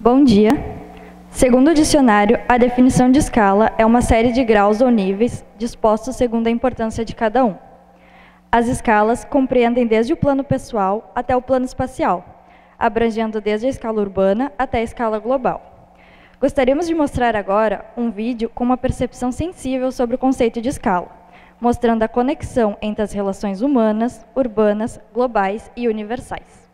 Bom dia. Segundo o dicionário, a definição de escala é uma série de graus ou níveis dispostos segundo a importância de cada um. As escalas compreendem desde o plano pessoal até o plano espacial, abrangendo desde a escala urbana até a escala global. Gostaríamos de mostrar agora um vídeo com uma percepção sensível sobre o conceito de escala, mostrando a conexão entre as relações humanas, urbanas, globais e universais.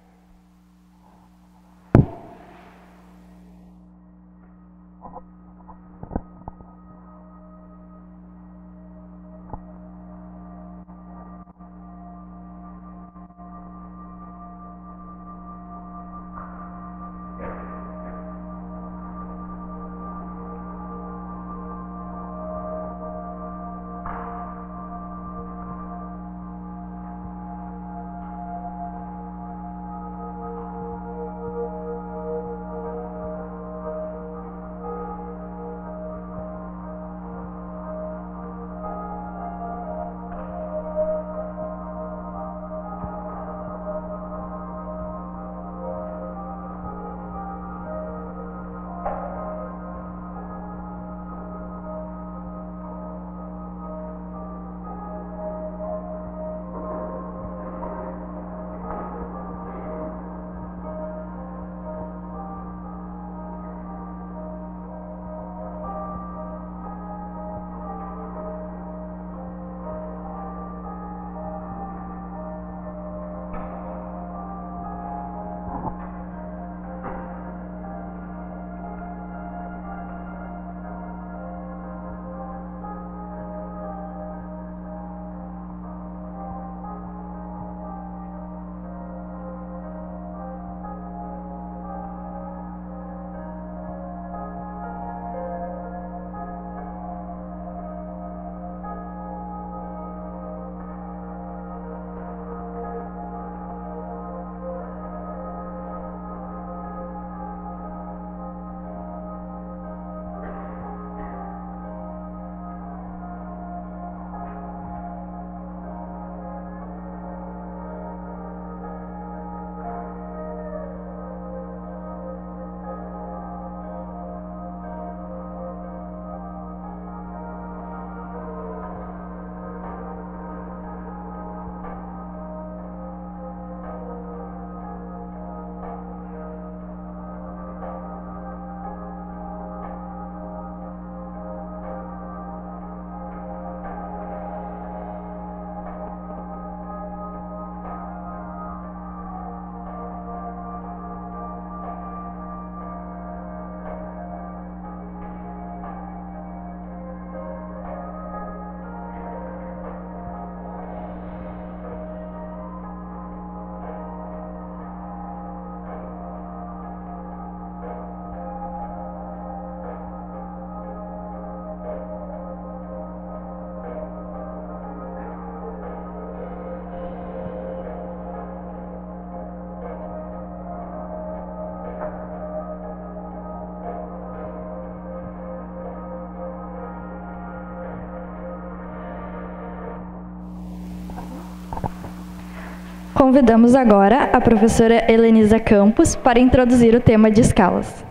Convidamos agora a professora Helenisa Campos para introduzir o tema de escalas.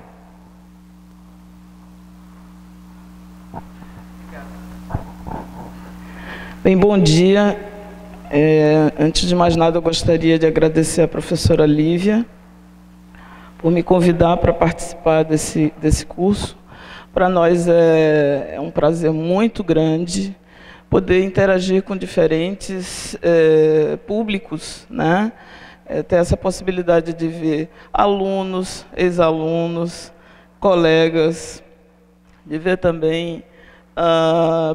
Bem, bom dia. Antes de mais nada, eu gostaria de agradecer à professora Lívia por me convidar para participar desse curso. Para nós é um prazer muito grande poder interagir com diferentes públicos, né? Ter essa possibilidade de ver alunos, ex-alunos, colegas, de ver também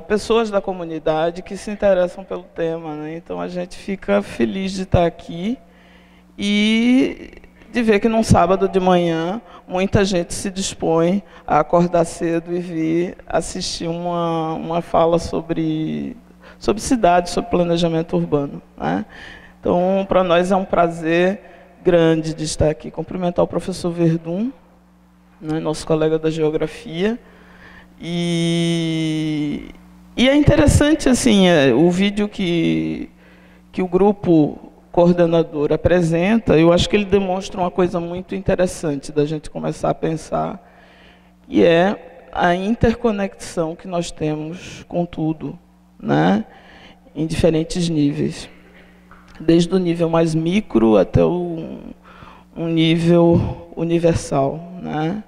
pessoas da comunidade que se interessam pelo tema, né? Então a gente fica feliz de estar aqui e de ver que num sábado de manhã muita gente se dispõe a acordar cedo e vir assistir uma fala sobre cidade, sobre planejamento urbano, né? Então, para nós é um prazer grande de estar aqui. Cumprimentar o professor Verdun, né, nosso colega da geografia. E é interessante assim, o vídeo que o grupo coordenador apresenta, eu acho que ele demonstra uma coisa muito interessante da gente começar a pensar, e é a interconexão que nós temos com tudo, né? Em diferentes níveis, desde o nível mais micro até um nível universal, né?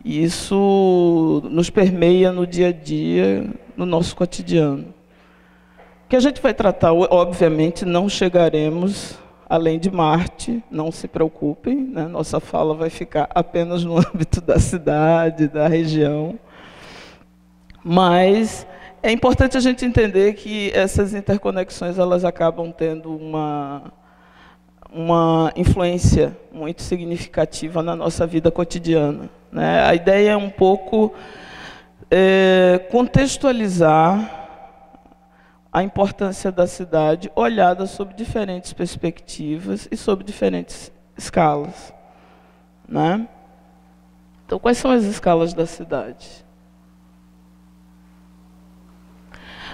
E isso nos permeia no dia a dia, no nosso cotidiano. O que a gente vai tratar, obviamente, não chegaremos além de Marte, não se preocupem, né? Nossa fala vai ficar apenas no âmbito da cidade, da região. Mas é importante a gente entender que essas interconexões elas acabam tendo uma influência muito significativa na nossa vida cotidiana, né? A ideia é um pouco contextualizar a importância da cidade olhada sob diferentes perspectivas e sob diferentes escalas, né? Então, quais são as escalas da cidade?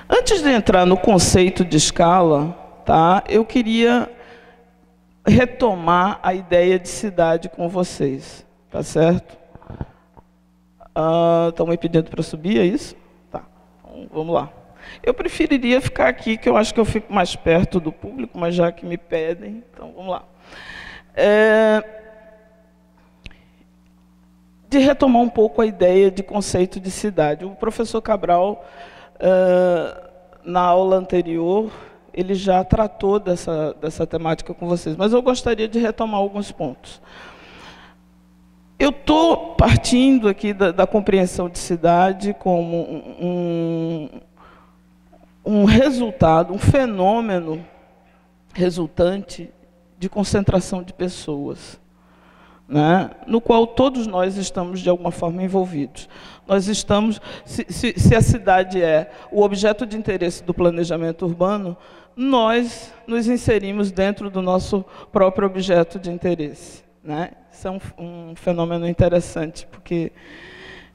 Antes de entrar no conceito de escala, tá, eu queria retomar a ideia de cidade com vocês, tá certo? Estão me pedindo para subir, é isso? Tá, então, vamos lá. Eu preferiria ficar aqui, que eu acho que eu fico mais perto do público, mas já que me pedem, então vamos lá. De retomar um pouco a ideia de conceito de cidade. O professor Cabral, na aula anterior, ele já tratou dessa temática com vocês, mas eu gostaria de retomar alguns pontos. Eu estou partindo aqui da compreensão de cidade como um resultado, um fenômeno resultante de concentração de pessoas, né, no qual todos nós estamos, de alguma forma, envolvidos. Nós estamos, se a cidade é o objeto de interesse do planejamento urbano, nós nos inserimos dentro do nosso próprio objeto de interesse, né? Isso é um fenômeno interessante, porque,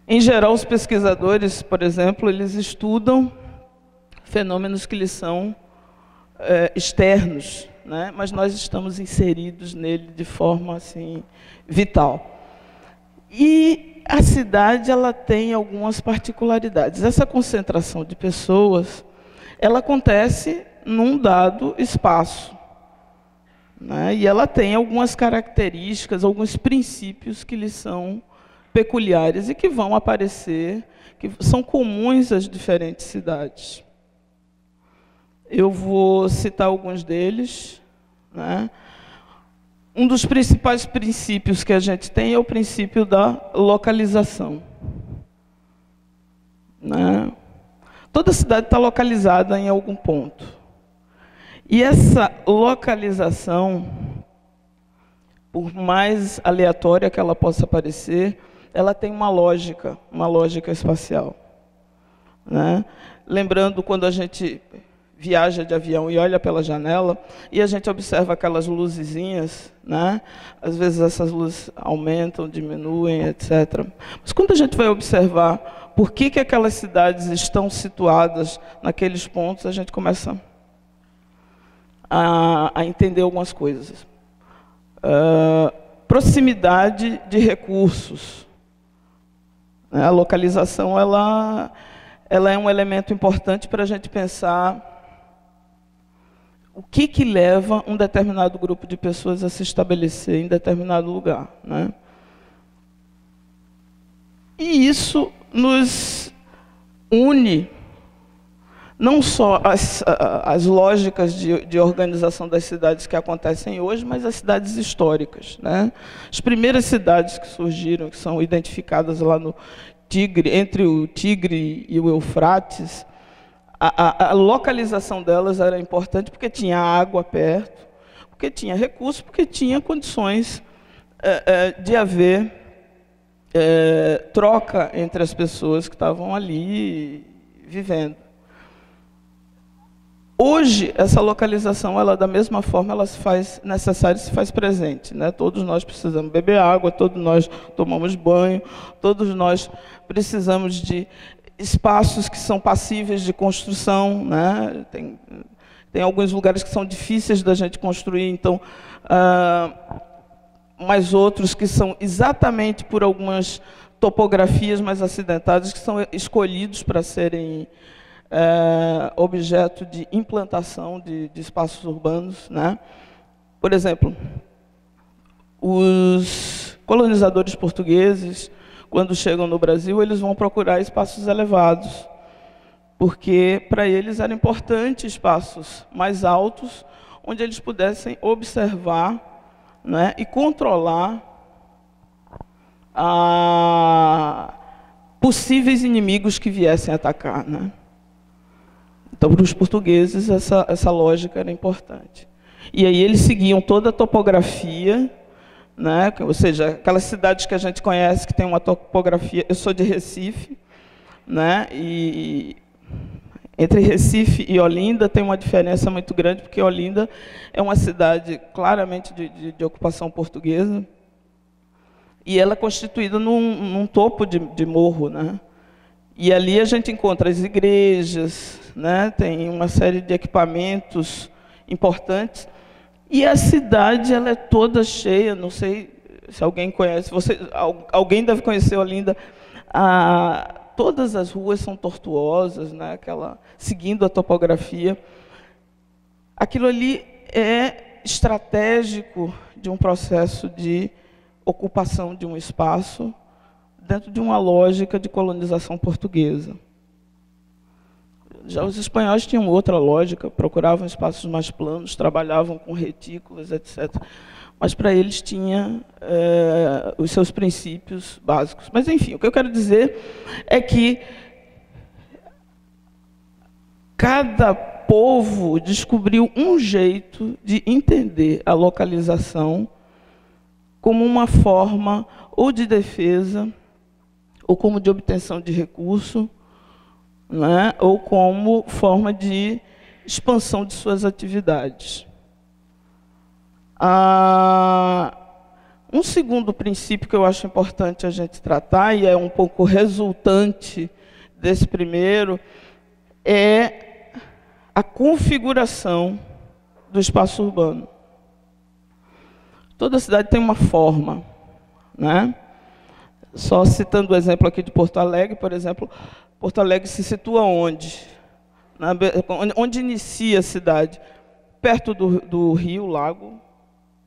em geral, os pesquisadores, por exemplo, eles estudam fenômenos que lhes são externos, né? Mas nós estamos inseridos nele de forma assim, vital. E a cidade ela tem algumas particularidades. Essa concentração de pessoas, ela acontece num dado espaço, né? E ela tem algumas características, alguns princípios que lhes são peculiares e que vão aparecer, que são comuns às diferentes cidades. Eu vou citar alguns deles, né? Um dos principais princípios que a gente tem é o princípio da localização, né? Toda cidade está localizada em algum ponto. E essa localização, por mais aleatória que ela possa parecer, ela tem uma lógica espacial, né? Lembrando, quando a gente viaja de avião e olha pela janela, e a gente observa aquelas luzezinhas, né? Às vezes essas luzes aumentam, diminuem, etc. Mas quando a gente vai observar por que aquelas cidades estão situadas naqueles pontos, a gente começa a entender algumas coisas. Proximidade de recursos. A localização ela é um elemento importante para a gente pensar o que leva um determinado grupo de pessoas a se estabelecer em determinado lugar, né? E isso nos une, não só as lógicas de organização das cidades que acontecem hoje, mas as cidades históricas, né? As primeiras cidades que surgiram, que são identificadas lá no Tigre, entre o Tigre e o Eufrates, a localização delas era importante porque tinha água perto, porque tinha recursos, porque tinha condições de haver troca entre as pessoas que estavam ali vivendo. Hoje, essa localização, ela, da mesma forma, ela se faz necessária e se faz presente, né? Todos nós precisamos beber água, todos nós tomamos banho, todos nós precisamos de espaços que são passíveis de construção, né? Tem alguns lugares que são difíceis da gente construir, então, mas outros que são exatamente por algumas topografias mais acidentadas, que são escolhidos para serem objeto de implantação de espaços urbanos, né? Por exemplo, os colonizadores portugueses, quando chegam no Brasil, eles vão procurar espaços elevados, porque para eles era importante espaços mais altos, onde eles pudessem observar, né, e controlar possíveis inimigos que viessem atacar, né? Então, para os portugueses, essa lógica era importante. E aí eles seguiam toda a topografia, né? Ou seja, aquelas cidades que a gente conhece, que tem uma topografia... Eu sou de Recife, né? E entre Recife e Olinda tem uma diferença muito grande, porque Olinda é uma cidade claramente de ocupação portuguesa, e ela é constituída num topo de morro, né? E ali a gente encontra as igrejas, né? Tem uma série de equipamentos importantes, e a cidade ela é toda cheia, não sei se alguém conhece, alguém deve conhecer Olinda, todas as ruas são tortuosas, né? Seguindo a topografia. Aquilo ali é estratégico de um processo de ocupação de um espaço dentro de uma lógica de colonização portuguesa. Já os espanhóis tinham outra lógica, procuravam espaços mais planos, trabalhavam com retículas, etc. Mas para eles tinha os seus princípios básicos. Mas, enfim, o que eu quero dizer é que cada povo descobriu um jeito de entender a localização como uma forma ou de defesa, ou como de obtenção de recurso, né, ou como forma de expansão de suas atividades. Um segundo princípio que eu acho importante a gente tratar, e é um pouco resultante desse primeiro, é a configuração do espaço urbano. Toda cidade tem uma forma, né? Só citando o exemplo aqui de Porto Alegre, por exemplo, Porto Alegre se situa onde? Onde inicia a cidade? Perto do rio, lago,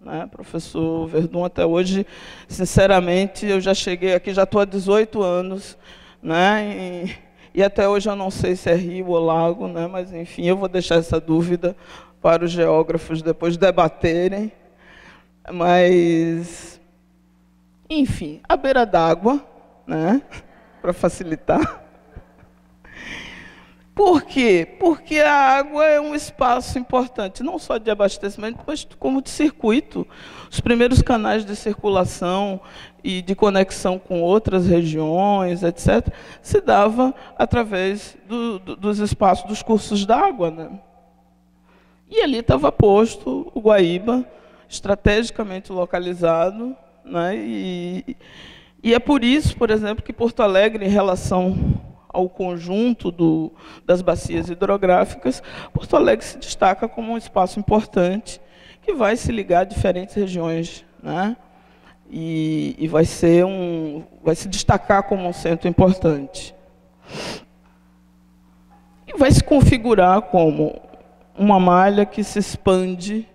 né? Professor Verdun, até hoje, sinceramente, eu já cheguei aqui, já estou há 18 anos, né? E até hoje eu não sei se é rio ou lago, né? Mas, enfim, eu vou deixar essa dúvida para os geógrafos depois debaterem. Mas, enfim, à beira d'água, né? Para facilitar. Por quê? Porque a água é um espaço importante, não só de abastecimento, mas como de circuito. Os primeiros canais de circulação e de conexão com outras regiões, etc., se dava através dos espaços, dos cursos d'água, né? E ali estava posto o Guaíba, estrategicamente localizado, né? E é por isso, por exemplo, que Porto Alegre, em relação ao conjunto das bacias hidrográficas, Porto Alegre se destaca como um espaço importante que vai se ligar a diferentes regiões, né? E vai se destacar como um centro importante. E vai se configurar como uma malha que se expande,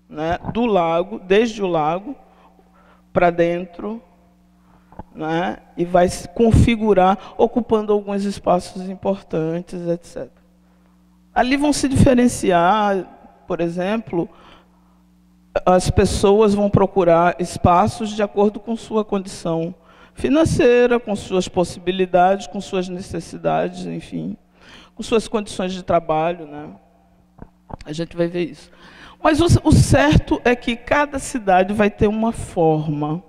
né, do lago, desde o lago para dentro, né, e vai se configurar ocupando alguns espaços importantes, etc. Ali vão se diferenciar, por exemplo, as pessoas vão procurar espaços de acordo com sua condição financeira, com suas possibilidades, com suas necessidades, enfim, com suas condições de trabalho, né? A gente vai ver isso. Mas o certo é que cada cidade vai ter uma forma.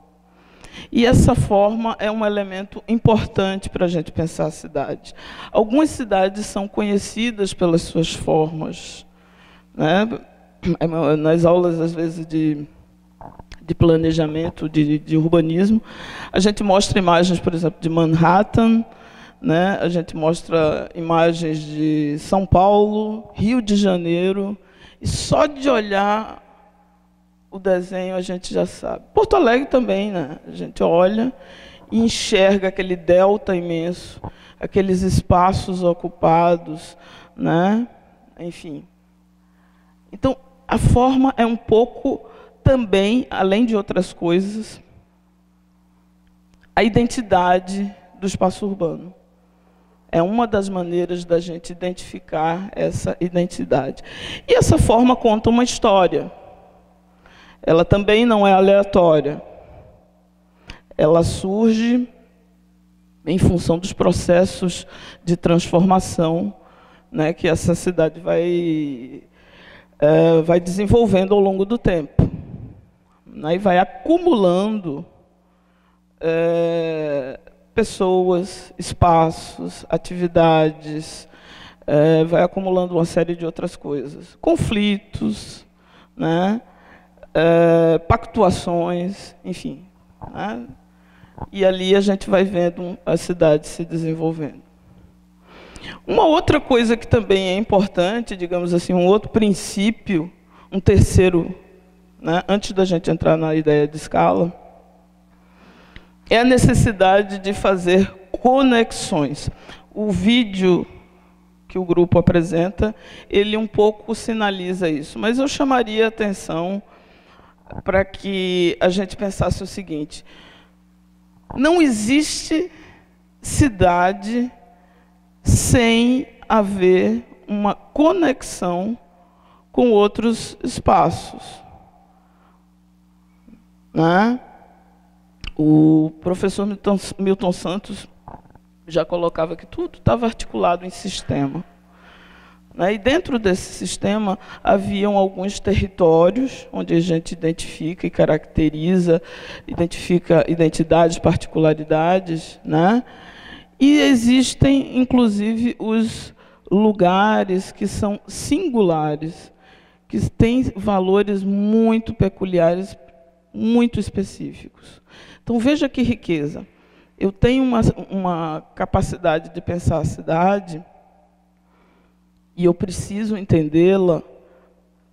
E essa forma é um elemento importante para a gente pensar a cidade. Algumas cidades são conhecidas pelas suas formas, né? Nas aulas, às vezes, de planejamento, de urbanismo, a gente mostra imagens, por exemplo, de Manhattan, né? A gente mostra imagens de São Paulo, Rio de Janeiro, e só de olhar o desenho a gente já sabe. Porto Alegre também, né? A gente olha e enxerga aquele delta imenso, aqueles espaços ocupados, né? Enfim. Então, a forma é um pouco também, além de outras coisas, a identidade do espaço urbano. É uma das maneiras da gente identificar essa identidade. E essa forma conta uma história. Ela também não é aleatória. Ela surge em função dos processos de transformação, né, que essa cidade vai desenvolvendo ao longo do tempo, né, e vai acumulando pessoas, espaços, atividades, vai acumulando uma série de outras coisas. Conflitos, né, pactuações, enfim, né, e ali a gente vai vendo a cidade se desenvolvendo. Uma outra coisa que também é importante, digamos assim, um outro princípio, um terceiro, né, antes da gente entrar na ideia de escala, é a necessidade de fazer conexões. O vídeo que o grupo apresenta, ele um pouco sinaliza isso, mas eu chamaria a atenção para que a gente pensasse o seguinte: não existe cidade sem haver uma conexão com outros espaços, né? O professor Milton Santos já colocava que tudo estava articulado em sistema, né? E dentro desse sistema haviam alguns territórios onde a gente identifica e caracteriza, identifica identidades, particularidades, né? E existem, inclusive, os lugares que são singulares, que têm valores muito peculiares, muito específicos. Então, veja que riqueza. Eu tenho uma capacidade de pensar a cidade e eu preciso entendê-la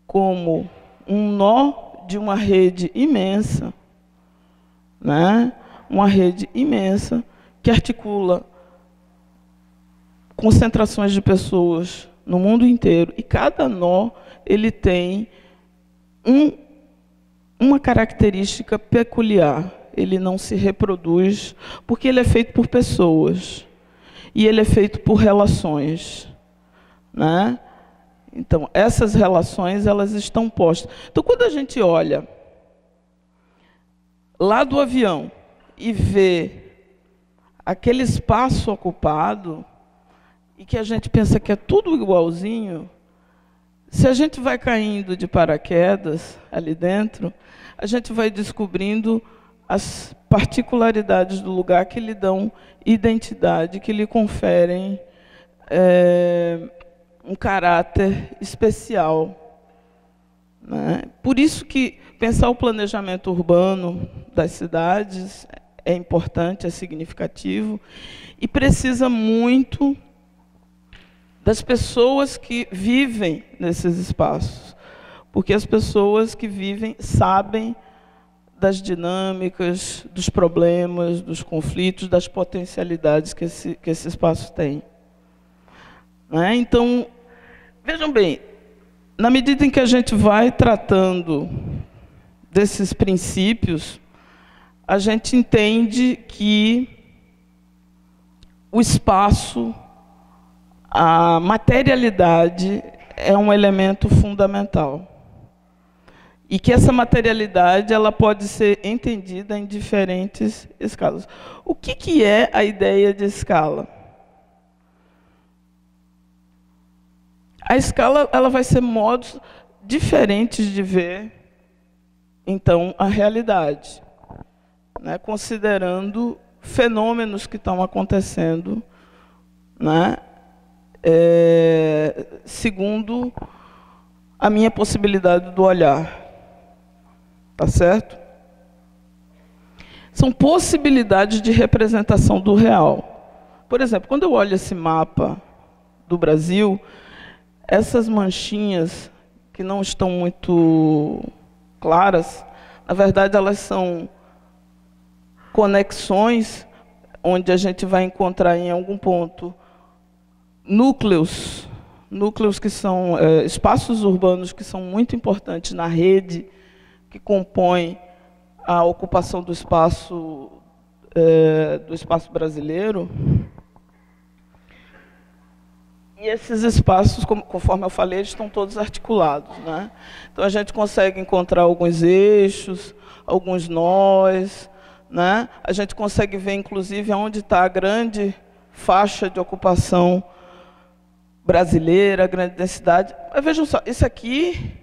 como um nó de uma rede imensa, né? Uma rede imensa que articula concentrações de pessoas no mundo inteiro, e cada nó ele tem uma característica peculiar. Ele não se reproduz, porque ele é feito por pessoas, e ele é feito por relações, né? Então, essas relações, elas estão postas. Então, quando a gente olha lá do avião e vê aquele espaço ocupado, e que a gente pensa que é tudo igualzinho, se a gente vai caindo de paraquedas ali dentro, a gente vai descobrindo as particularidades do lugar que lhe dão identidade, que lhe conferem um caráter especial, né? Por isso que pensar o planejamento urbano das cidades é importante, é significativo, e precisa muito das pessoas que vivem nesses espaços, porque as pessoas que vivem sabem das dinâmicas, dos problemas, dos conflitos, das potencialidades que esse espaço tem, né? Então, vejam bem, na medida em que a gente vai tratando desses princípios, a gente entende que o espaço, a materialidade é um elemento fundamental. E que essa materialidade ela pode ser entendida em diferentes escalas. O que é a ideia de escala? A escala ela vai ser modos diferentes de ver, então, a realidade, né? Considerando fenômenos que estão acontecendo, né? Segundo a minha possibilidade do olhar. Tá certo? São possibilidades de representação do real. Por exemplo, quando eu olho esse mapa do Brasil, essas manchinhas que não estão muito claras, na verdade elas são conexões onde a gente vai encontrar em algum ponto núcleos que são espaços urbanos que são muito importantes na rede que compõe a ocupação do espaço brasileiro. E esses espaços, conforme eu falei, eles estão todos articulados, né? Então a gente consegue encontrar alguns eixos, alguns nós, né? A gente consegue ver, inclusive, onde está a grande faixa de ocupação brasileira, a grande densidade. Mas vejam só, isso aqui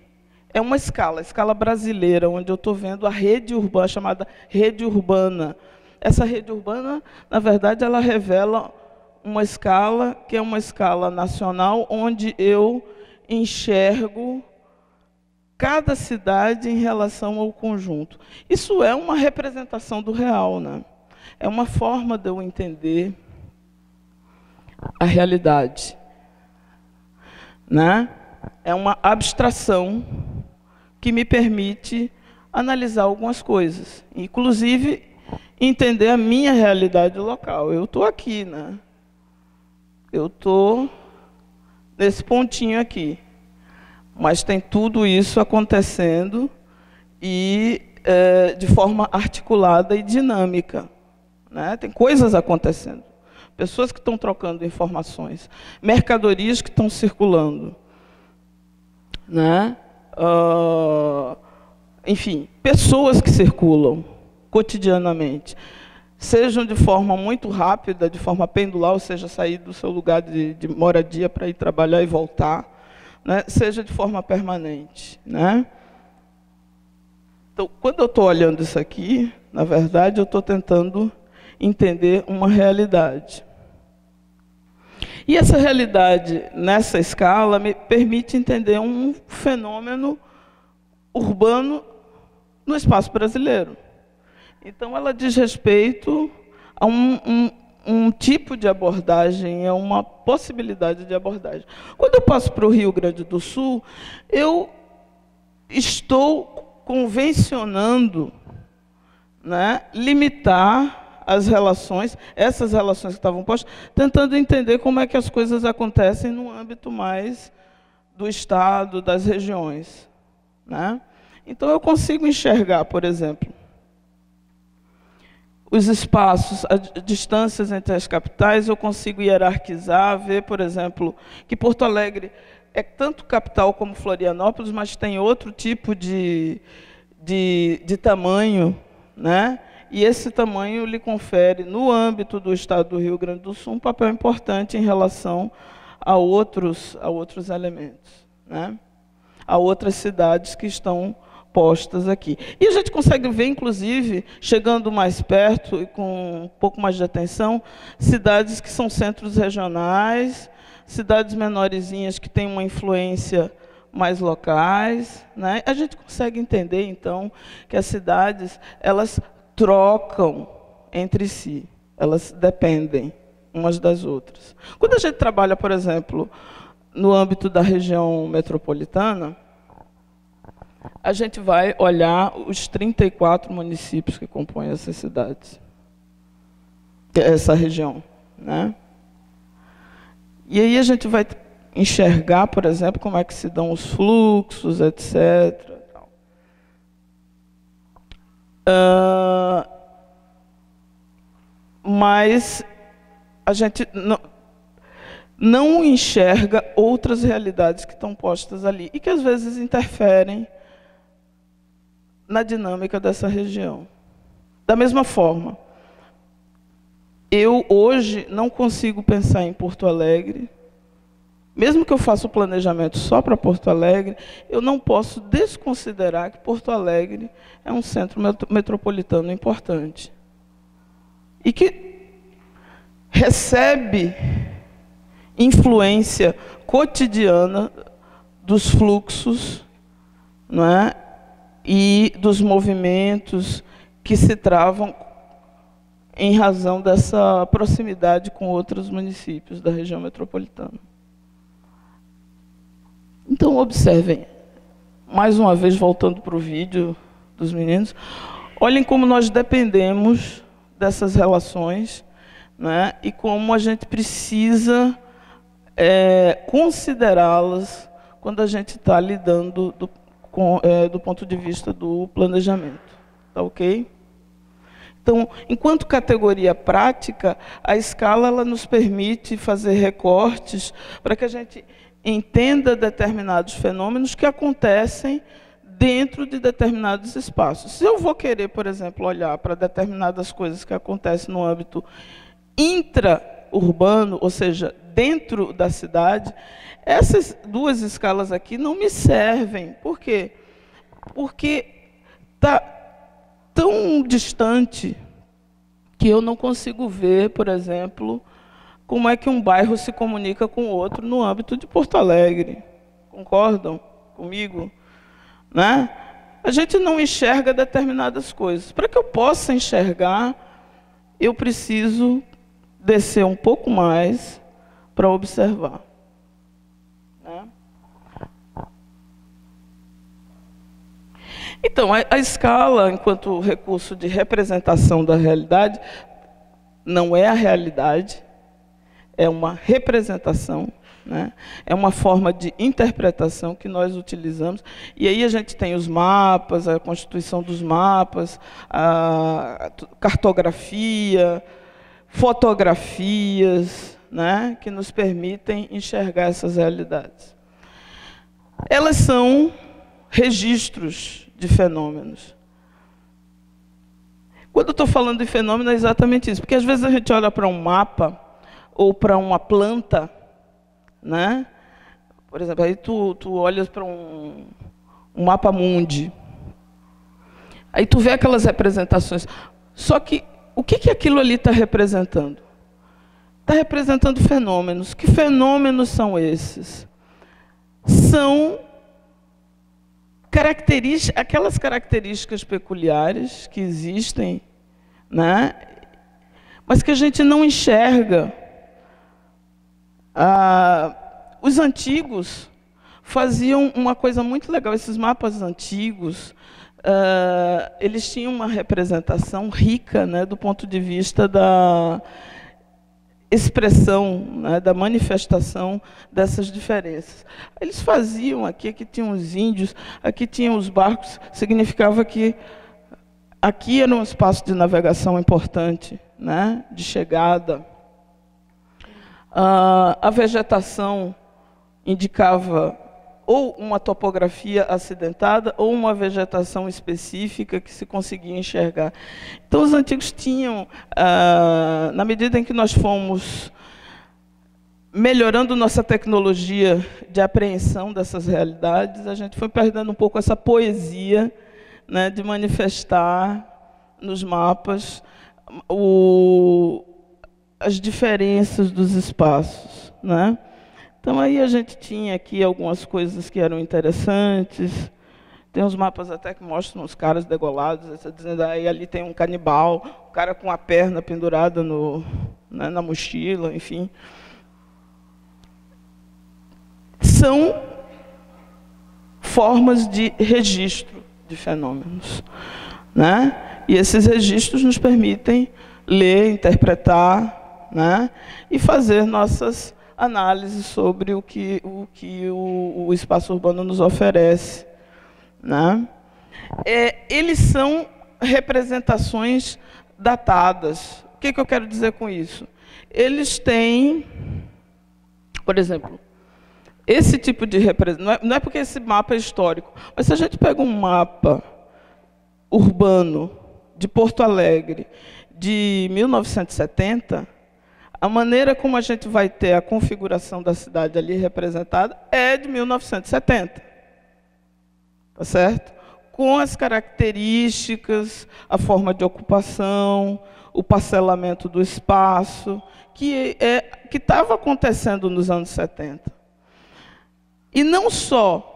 é uma escala brasileira, onde eu estou vendo a rede urbana, chamada rede urbana. Essa rede urbana, na verdade, ela revela uma escala que é uma escala nacional, onde eu enxergo cada cidade em relação ao conjunto. Isso é uma representação do real, né? É uma forma de eu entender a realidade, né? É uma abstração que me permite analisar algumas coisas, inclusive entender a minha realidade local. Eu estou aqui, né? Eu estou nesse pontinho aqui, mas tem tudo isso acontecendo e de forma articulada e dinâmica, né? Tem coisas acontecendo, pessoas que estão trocando informações, mercadorias que estão circulando, né? Enfim, pessoas que circulam cotidianamente, sejam de forma muito rápida, de forma pendular, ou seja, sair do seu lugar de moradia para ir trabalhar e voltar, né? Seja de forma permanente, né? Então, quando eu estou olhando isso aqui, na verdade, eu estou tentando entender uma realidade. E essa realidade, nessa escala, me permite entender um fenômeno urbano no espaço brasileiro. Então, ela diz respeito a um tipo de abordagem, a uma possibilidade de abordagem. Quando eu passo para o Rio Grande do Sul, eu estou convencionando, né, limitar as relações, essas relações que estavam postas, tentando entender como é que as coisas acontecem no âmbito mais do Estado, das regiões, né? Então, eu consigo enxergar, por exemplo, os espaços, as distâncias entre as capitais, eu consigo hierarquizar, ver, por exemplo, que Porto Alegre é tanto capital como Florianópolis, mas tem outro tipo de tamanho, né? E esse tamanho lhe confere, no âmbito do Estado do Rio Grande do Sul, um papel importante em relação a outros elementos, né? A outras cidades que estão postas aqui. E a gente consegue ver, inclusive, chegando mais perto e com um pouco mais de atenção, cidades que são centros regionais, cidades menorzinhas que têm uma influência mais locais, né? A gente consegue entender, então, que as cidades, elas trocam entre si, elas dependem umas das outras. Quando a gente trabalha, por exemplo, no âmbito da região metropolitana, a gente vai olhar os 34 municípios que compõem essas cidades, essa região, né? E aí a gente vai enxergar, por exemplo, como é que se dão os fluxos, etc. Mas a gente não enxerga outras realidades que estão postas ali e que às vezes interferem na dinâmica dessa região. Da mesma forma, eu hoje não consigo pensar em Porto Alegre, mesmo que eu faça o planejamento só para Porto Alegre, eu não posso desconsiderar que Porto Alegre é um centro metropolitano importante e que recebe influência cotidiana dos fluxos, não é? E dos movimentos que se travam em razão dessa proximidade com outros municípios da região metropolitana. Então, observem, mais uma vez, voltando para o vídeo dos meninos, olhem como nós dependemos dessas relações, né, e como a gente precisa considerá-las quando a gente está lidando do ponto de vista do planejamento. Tá ok? Então, enquanto categoria prática, a escala ela nos permite fazer recortes para que a gente entenda determinados fenômenos que acontecem dentro de determinados espaços. Se eu vou querer, por exemplo, olhar para determinadas coisas que acontecem no âmbito intra-urbano, ou seja, dentro da cidade, essas duas escalas aqui não me servem. Por quê? Porque está tão distante que eu não consigo ver, por exemplo, como é que um bairro se comunica com o outro no âmbito de Porto Alegre. Concordam comigo? Né? A gente não enxerga determinadas coisas. Para que eu possa enxergar, eu preciso descer um pouco mais para observar. Né? Então, a escala, enquanto recurso de representação da realidade, não é a realidade, é uma representação, né? É uma forma de interpretação que nós utilizamos. E aí a gente tem os mapas, a constituição dos mapas, a cartografia, fotografias, né? Que nos permitem enxergar essas realidades. Elas são registros de fenômenos. Quando eu estou falando de fenômeno, é exatamente isso. Porque às vezes a gente olha para um mapa ou para uma planta, né? Por exemplo, aí tu olhas para um mapa mundi. Aí tu vê aquelas representações. Só que o que aquilo ali está representando? Está representando fenômenos. Que fenômenos são esses? São aquelas características peculiares que existem, né? Mas que a gente não enxerga. Os antigos faziam uma coisa muito legal. Esses mapas antigos, eles tinham uma representação rica, né, do ponto de vista da expressão, né, da manifestação dessas diferenças. Eles faziam aqui tinham os índios, aqui tinham os barcos, significava que aqui era um espaço de navegação importante, né, de chegada. A vegetação indicava ou uma topografia acidentada ou uma vegetação específica que se conseguia enxergar. Então, os antigos tinham, na medida em que nós fomos melhorando nossa tecnologia de apreensão dessas realidades, a gente foi perdendo um pouco essa poesia, né, de manifestar nos mapas as diferenças dos espaços, né? Então, aí a gente tinha aqui algumas coisas que eram interessantes. Tem uns mapas até que mostram os caras degolados, dizendo, aí ali tem um canibal, o cara com a perna pendurada né, na mochila, enfim. São formas de registro de fenômenos, né? E esses registros nos permitem ler, interpretar, né, e fazer nossas análises sobre o que o espaço urbano nos oferece, né? Eles são representações datadas. O que eu quero dizer com isso? Eles têm, por exemplo, esse tipo de representação, não é porque esse mapa é histórico, mas se a gente pega um mapa urbano de Porto Alegre de 1970, a maneira como a gente vai ter a configuração da cidade ali representada é de 1970. Tá certo? Com as características, a forma de ocupação, o parcelamento do espaço, que estava acontecendo nos anos 70. E não só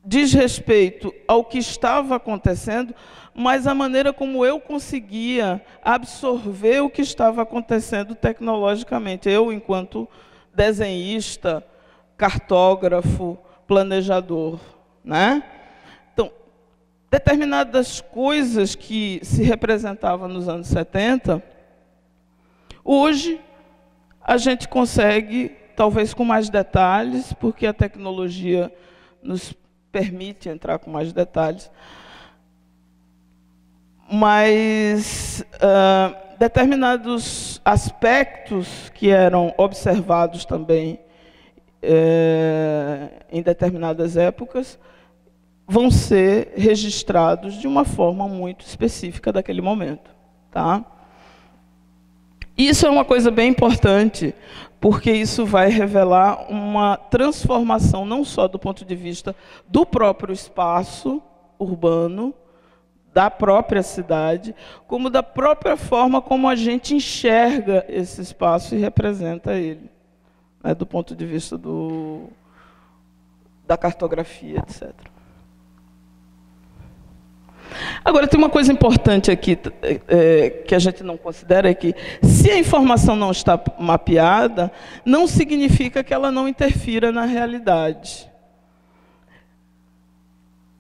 diz respeito ao que estava acontecendo, mas a maneira como eu conseguia absorver o que estava acontecendo tecnologicamente. Eu, enquanto desenhista, cartógrafo, planejador, né? Então, determinadas coisas que se representavam nos anos 70, hoje a gente consegue, talvez com mais detalhes, porque a tecnologia nos permite entrar com mais detalhes, mas determinados aspectos que eram observados também em determinadas épocas vão ser registrados de uma forma muito específica daquele momento, tá? Isso é uma coisa bem importante, porque isso vai revelar uma transformação, não só do ponto de vista do próprio espaço urbano, da própria cidade, como da própria forma como a gente enxerga esse espaço e representa ele, né, do ponto de vista da cartografia, etc. Agora, tem uma coisa importante aqui, que a gente não considera, é que se a informação não está mapeada, não significa que ela não interfira na realidade,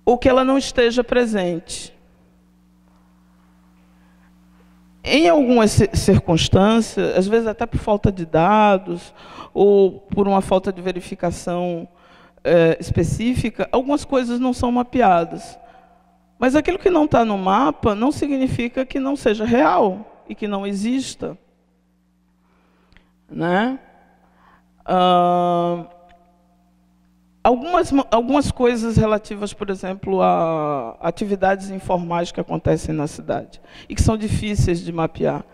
ou que ela não esteja presente. Em algumas circunstâncias, às vezes até por falta de dados, ou por uma falta de verificação específica, algumas coisas não são mapeadas. Mas aquilo que não está no mapa não significa que não seja real e que não exista, né? Algumas coisas relativas, por exemplo, a atividades informais que acontecem na cidade e que são difíceis de mapear,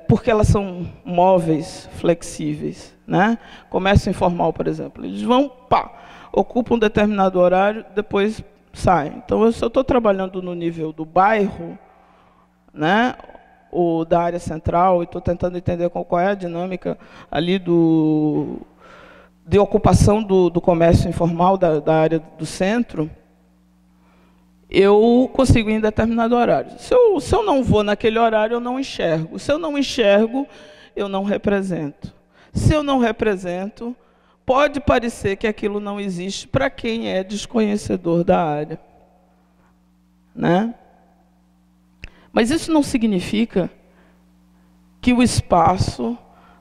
porque elas são móveis, flexíveis, né? Comércio informal, por exemplo, eles vão, ocupam um determinado horário, depois saem. Então, se eu estou trabalhando no nível do bairro, né, ou da área central, e estou tentando entender qual é a dinâmica ali de ocupação do comércio informal da área do centro, eu consigo ir em determinado horário. Se eu não vou naquele horário, eu não enxergo. Se eu não enxergo, eu não represento. Se eu não represento, pode parecer que aquilo não existe para quem é desconhecedor da área, né? Mas isso não significa que o espaço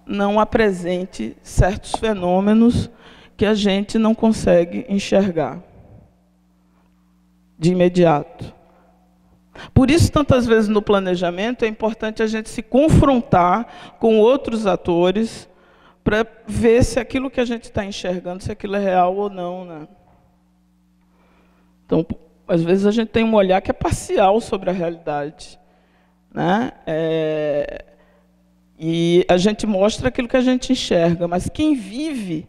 não apresente certos fenômenos que a gente não consegue enxergar de imediato. Por isso, tantas vezes no planejamento, é importante a gente se confrontar com outros atores para ver se aquilo que a gente está enxergando, se aquilo é real ou não, né? Então, às vezes a gente tem um olhar que é parcial sobre a realidade, né? E a gente mostra aquilo que a gente enxerga, mas quem vive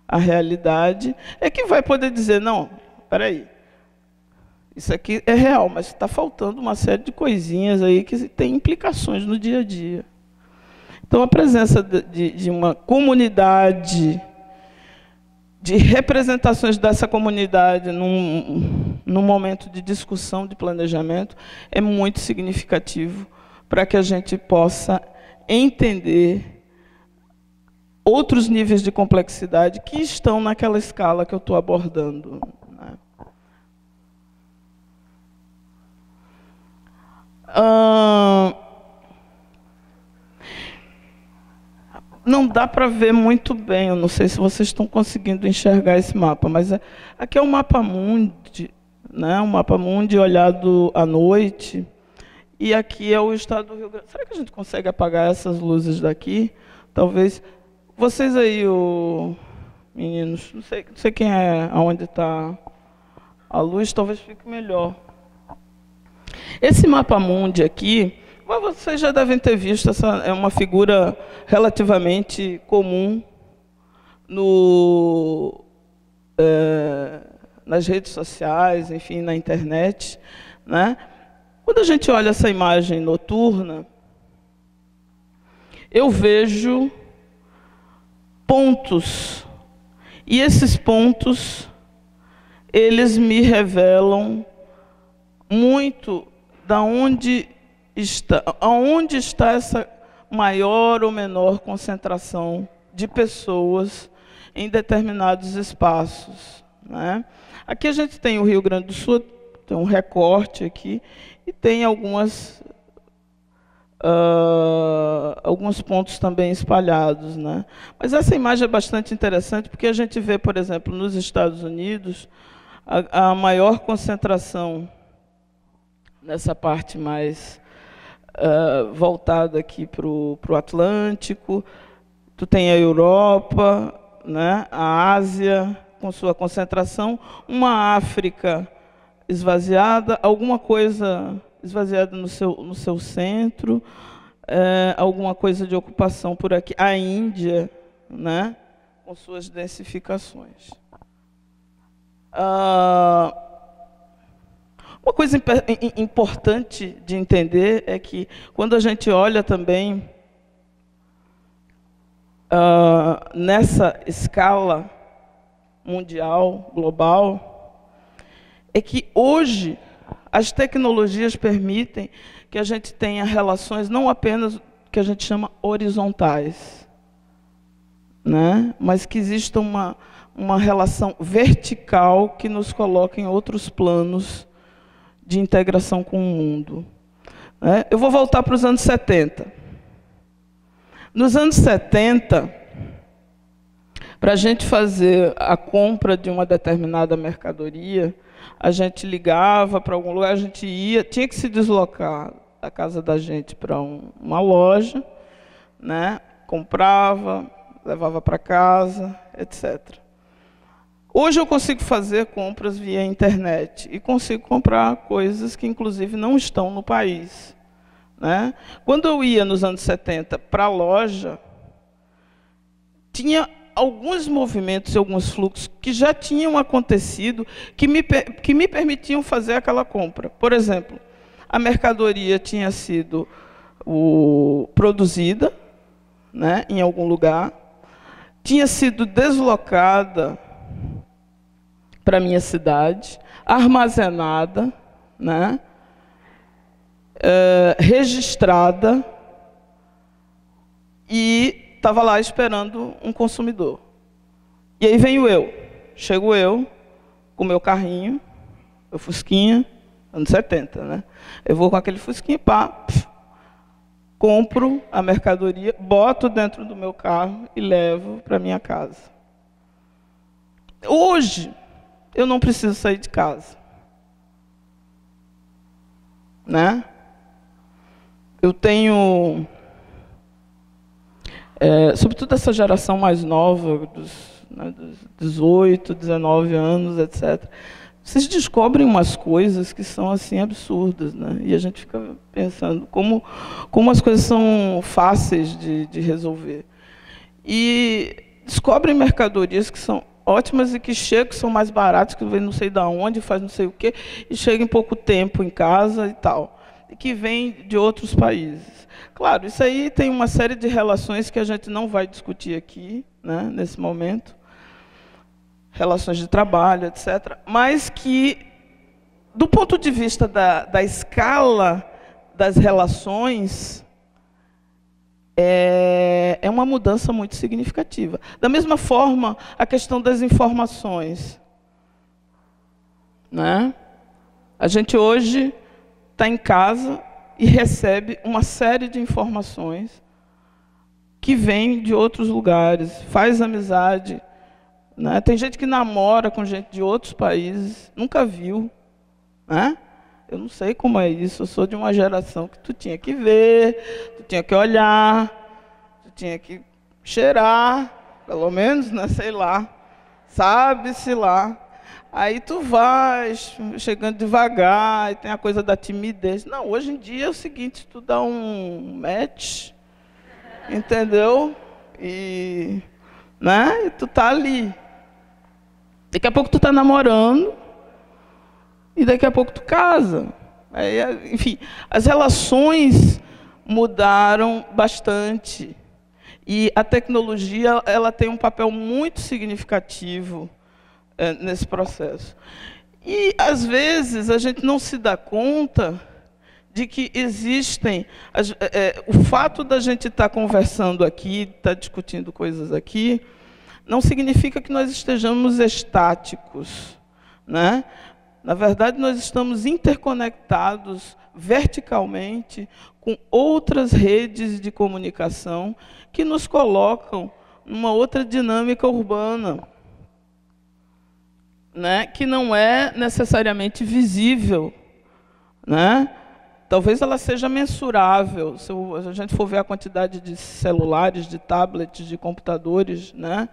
a realidade é que vai poder dizer, não, espera aí, isso aqui é real, mas está faltando uma série de coisinhas aí que tem implicações no dia a dia. Então, a presença de uma comunidade, de representações dessa comunidade num momento de discussão, de planejamento, é muito significativo para que a gente possa entender outros níveis de complexidade que estão naquela escala que eu estou abordando, né? Não dá para ver muito bem, eu não sei se vocês estão conseguindo enxergar esse mapa, mas aqui é o mapa mundi, né? Um mapa mundi olhado à noite, e aqui é o estado do Rio Grande. Será que a gente consegue apagar essas luzes daqui? Talvez. Vocês aí, meninos, não sei quem é, aonde está a luz, talvez fique melhor. Esse mapa mundi aqui, mas vocês já devem ter visto, essa é uma figura relativamente comum nas redes sociais, enfim, na internet, né? Quando a gente olha essa imagem noturna, eu vejo pontos E esses pontos, eles me revelam muito da onde está essa maior ou menor concentração de pessoas em determinados espaços, né? Aqui a gente tem o Rio Grande do Sul, tem um recorte aqui, e tem alguns pontos também espalhados, né? Mas essa imagem é bastante interessante, porque a gente vê, por exemplo, nos Estados Unidos, a maior concentração nessa parte mais voltada aqui para o Atlântico. Tu tem a Europa, né? A Ásia, com sua concentração, uma África esvaziada, alguma coisa esvaziada no seu centro, alguma coisa de ocupação por aqui. A Índia, né? Com suas densificações. Uma coisa importante de entender é que, quando a gente olha também nessa escala mundial, global, é que hoje as tecnologias permitem que a gente tenha relações não apenas que a gente chama horizontais, né? Mas que exista uma relação vertical que nos coloca em outros planos de integração com o mundo. Eu vou voltar para os anos 70. Nos anos 70, para a gente fazer a compra de uma determinada mercadoria, a gente ligava para algum lugar, a gente tinha que se deslocar da casa da gente para uma loja, né? Comprava, levava para casa, etc. Hoje eu consigo fazer compras via internet e consigo comprar coisas que, inclusive, não estão no país, né? Quando eu ia, nos anos 70, para a loja, tinha alguns movimentos e alguns fluxos que já tinham acontecido, que me permitiam fazer aquela compra. Por exemplo, a mercadoria tinha sido produzida, né, em algum lugar, tinha sido deslocada para a minha cidade, armazenada, né, registrada, e estava lá esperando um consumidor. E aí chego eu, com o meu carrinho, meu Fusquinha, anos 70, né? Eu vou com aquele Fusquinha, compro a mercadoria, boto dentro do meu carro e levo para minha casa. Hoje, eu não preciso sair de casa, né? Eu tenho, sobretudo essa geração mais nova, dos 18, 19 anos, etc. Vocês descobrem umas coisas que são assim absurdas, né? E a gente fica pensando como as coisas são fáceis de resolver. E descobrem mercadorias que são ótimas e que chegam, que são mais baratas, que vem não sei de onde, faz não sei o quê, e chega em pouco tempo em casa e tal, e que vem de outros países. Claro, isso aí tem uma série de relações que a gente não vai discutir aqui, né, nesse momento, relações de trabalho, etc., mas que, do ponto de vista da escala das relações, é uma mudança muito significativa. Da mesma forma, a questão das informações, né? A gente hoje está em casa e recebe uma série de informações que vêm de outros lugares, faz amizade, né? Tem gente que namora com gente de outros países, nunca viu, né? Eu não sei como é isso, eu sou de uma geração que tu tinha que ver, tu tinha que olhar, tu tinha que cheirar, pelo menos, né? Sei lá, sabe-se lá. Aí tu vai chegando devagar, e tem a coisa da timidez. Não, hoje em dia é o seguinte, tu dá um match, entendeu? E, né? E tu tá ali. Daqui a pouco tu tá namorando, e daqui a pouco tu casa. Aí, enfim, as relações mudaram bastante. E a tecnologia, ela tem um papel muito significativo nesse processo. E, às vezes, a gente não se dá conta de que existem... o fato da gente estar conversando aqui, estar discutindo coisas aqui, não significa que nós estejamos estáticos, né? Na verdade, nós estamos interconectados verticalmente com outras redes de comunicação que nos colocam numa outra dinâmica urbana, né, que não é necessariamente visível, né? Talvez ela seja mensurável, se a gente for ver a quantidade de celulares, de tablets, de computadores, né?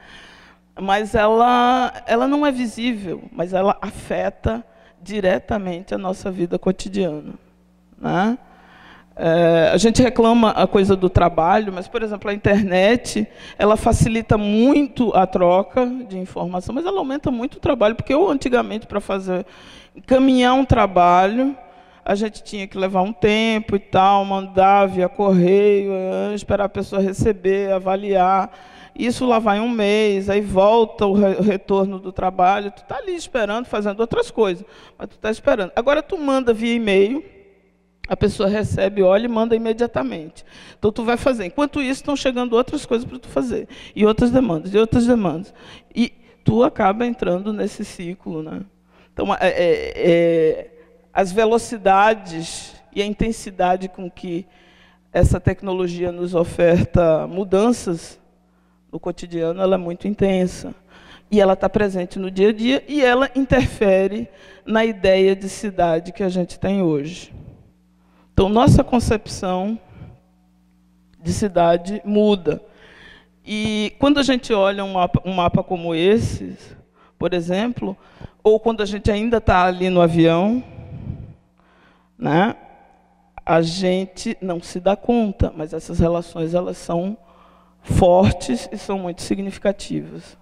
Mas ela não é visível, mas ela afeta diretamente a nossa vida cotidiana, né? A gente reclama a coisa do trabalho, mas, por exemplo, a internet, ela facilita muito a troca de informação, mas ela aumenta muito o trabalho, porque eu, antigamente, para encaminhar um trabalho, a gente tinha que levar um tempo e tal, mandar via correio, esperar a pessoa receber, avaliar. Isso lá vai um mês, aí volta o retorno do trabalho, tu está ali esperando, fazendo outras coisas, mas tu está esperando. Agora tu manda via e-mail, a pessoa recebe, olha e manda imediatamente. Então, tu vai fazer. Enquanto isso, estão chegando outras coisas para tu fazer. E outras demandas, e outras demandas. E tu acaba entrando nesse ciclo, né? Então, as velocidades e a intensidade com que essa tecnologia nos oferta mudanças no cotidiano, ela é muito intensa. E ela está presente no dia a dia e ela interfere na ideia de cidade que a gente tem hoje. Então, nossa concepção de cidade muda. E quando a gente olha um mapa como esse, por exemplo, ou quando a gente ainda está ali no avião, né, a gente não se dá conta, mas essas relações, elas são fortes e são muito significativas.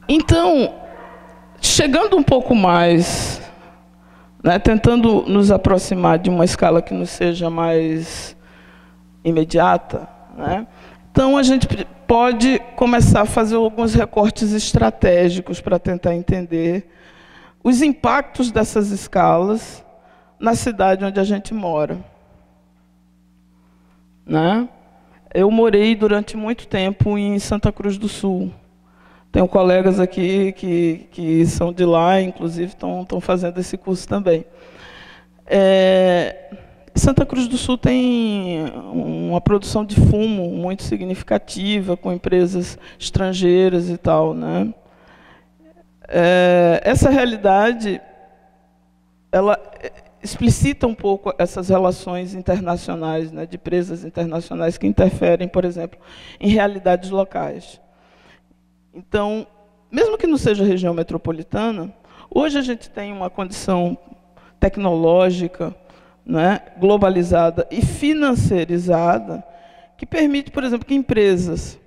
Então, chegando um pouco mais, né, tentando nos aproximar de uma escala que nos seja mais imediata, né, então a gente pode começar a fazer alguns recortes estratégicos para tentar entender os impactos dessas escalas na cidade onde a gente mora, né? Eu morei durante muito tempo em Santa Cruz do Sul. Tenho colegas aqui que são de lá, inclusive estão fazendo esse curso também. Santa Cruz do Sul tem uma produção de fumo muito significativa, com empresas estrangeiras e tal, né? Essa realidade, ela explicita um pouco essas relações internacionais, né, de empresas internacionais que interferem, por exemplo, em realidades locais. Então, mesmo que não seja região metropolitana, hoje a gente tem uma condição tecnológica, né, globalizada e financeirizada, que permite, por exemplo, que empresas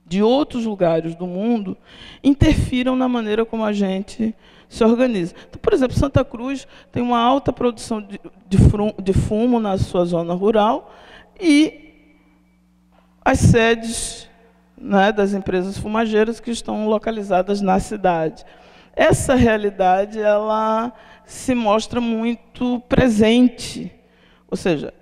de outros lugares do mundo interfiram na maneira como a gente se organiza. Então, por exemplo, Santa Cruz tem uma alta produção de fumo na sua zona rural e as sedes, né, das empresas fumageiras que estão localizadas na cidade. Essa realidade, ela se mostra muito presente, ou seja,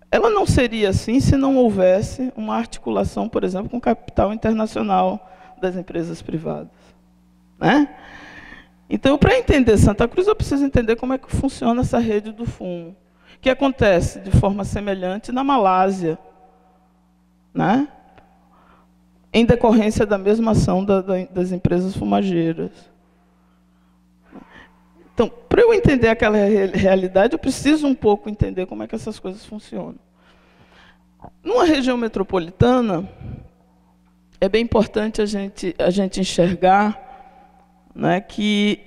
ela não seria assim se não houvesse uma articulação, por exemplo, com o capital internacional das empresas privadas, né? Então, para entender Santa Cruz, eu preciso entender como é que funciona essa rede do fumo, que acontece de forma semelhante na Malásia, né? Em decorrência da mesma ação das empresas fumageiras. Então, para eu entender aquela realidade, eu preciso um pouco entender como é que essas coisas funcionam. Numa região metropolitana, é bem importante a gente enxergar, né, que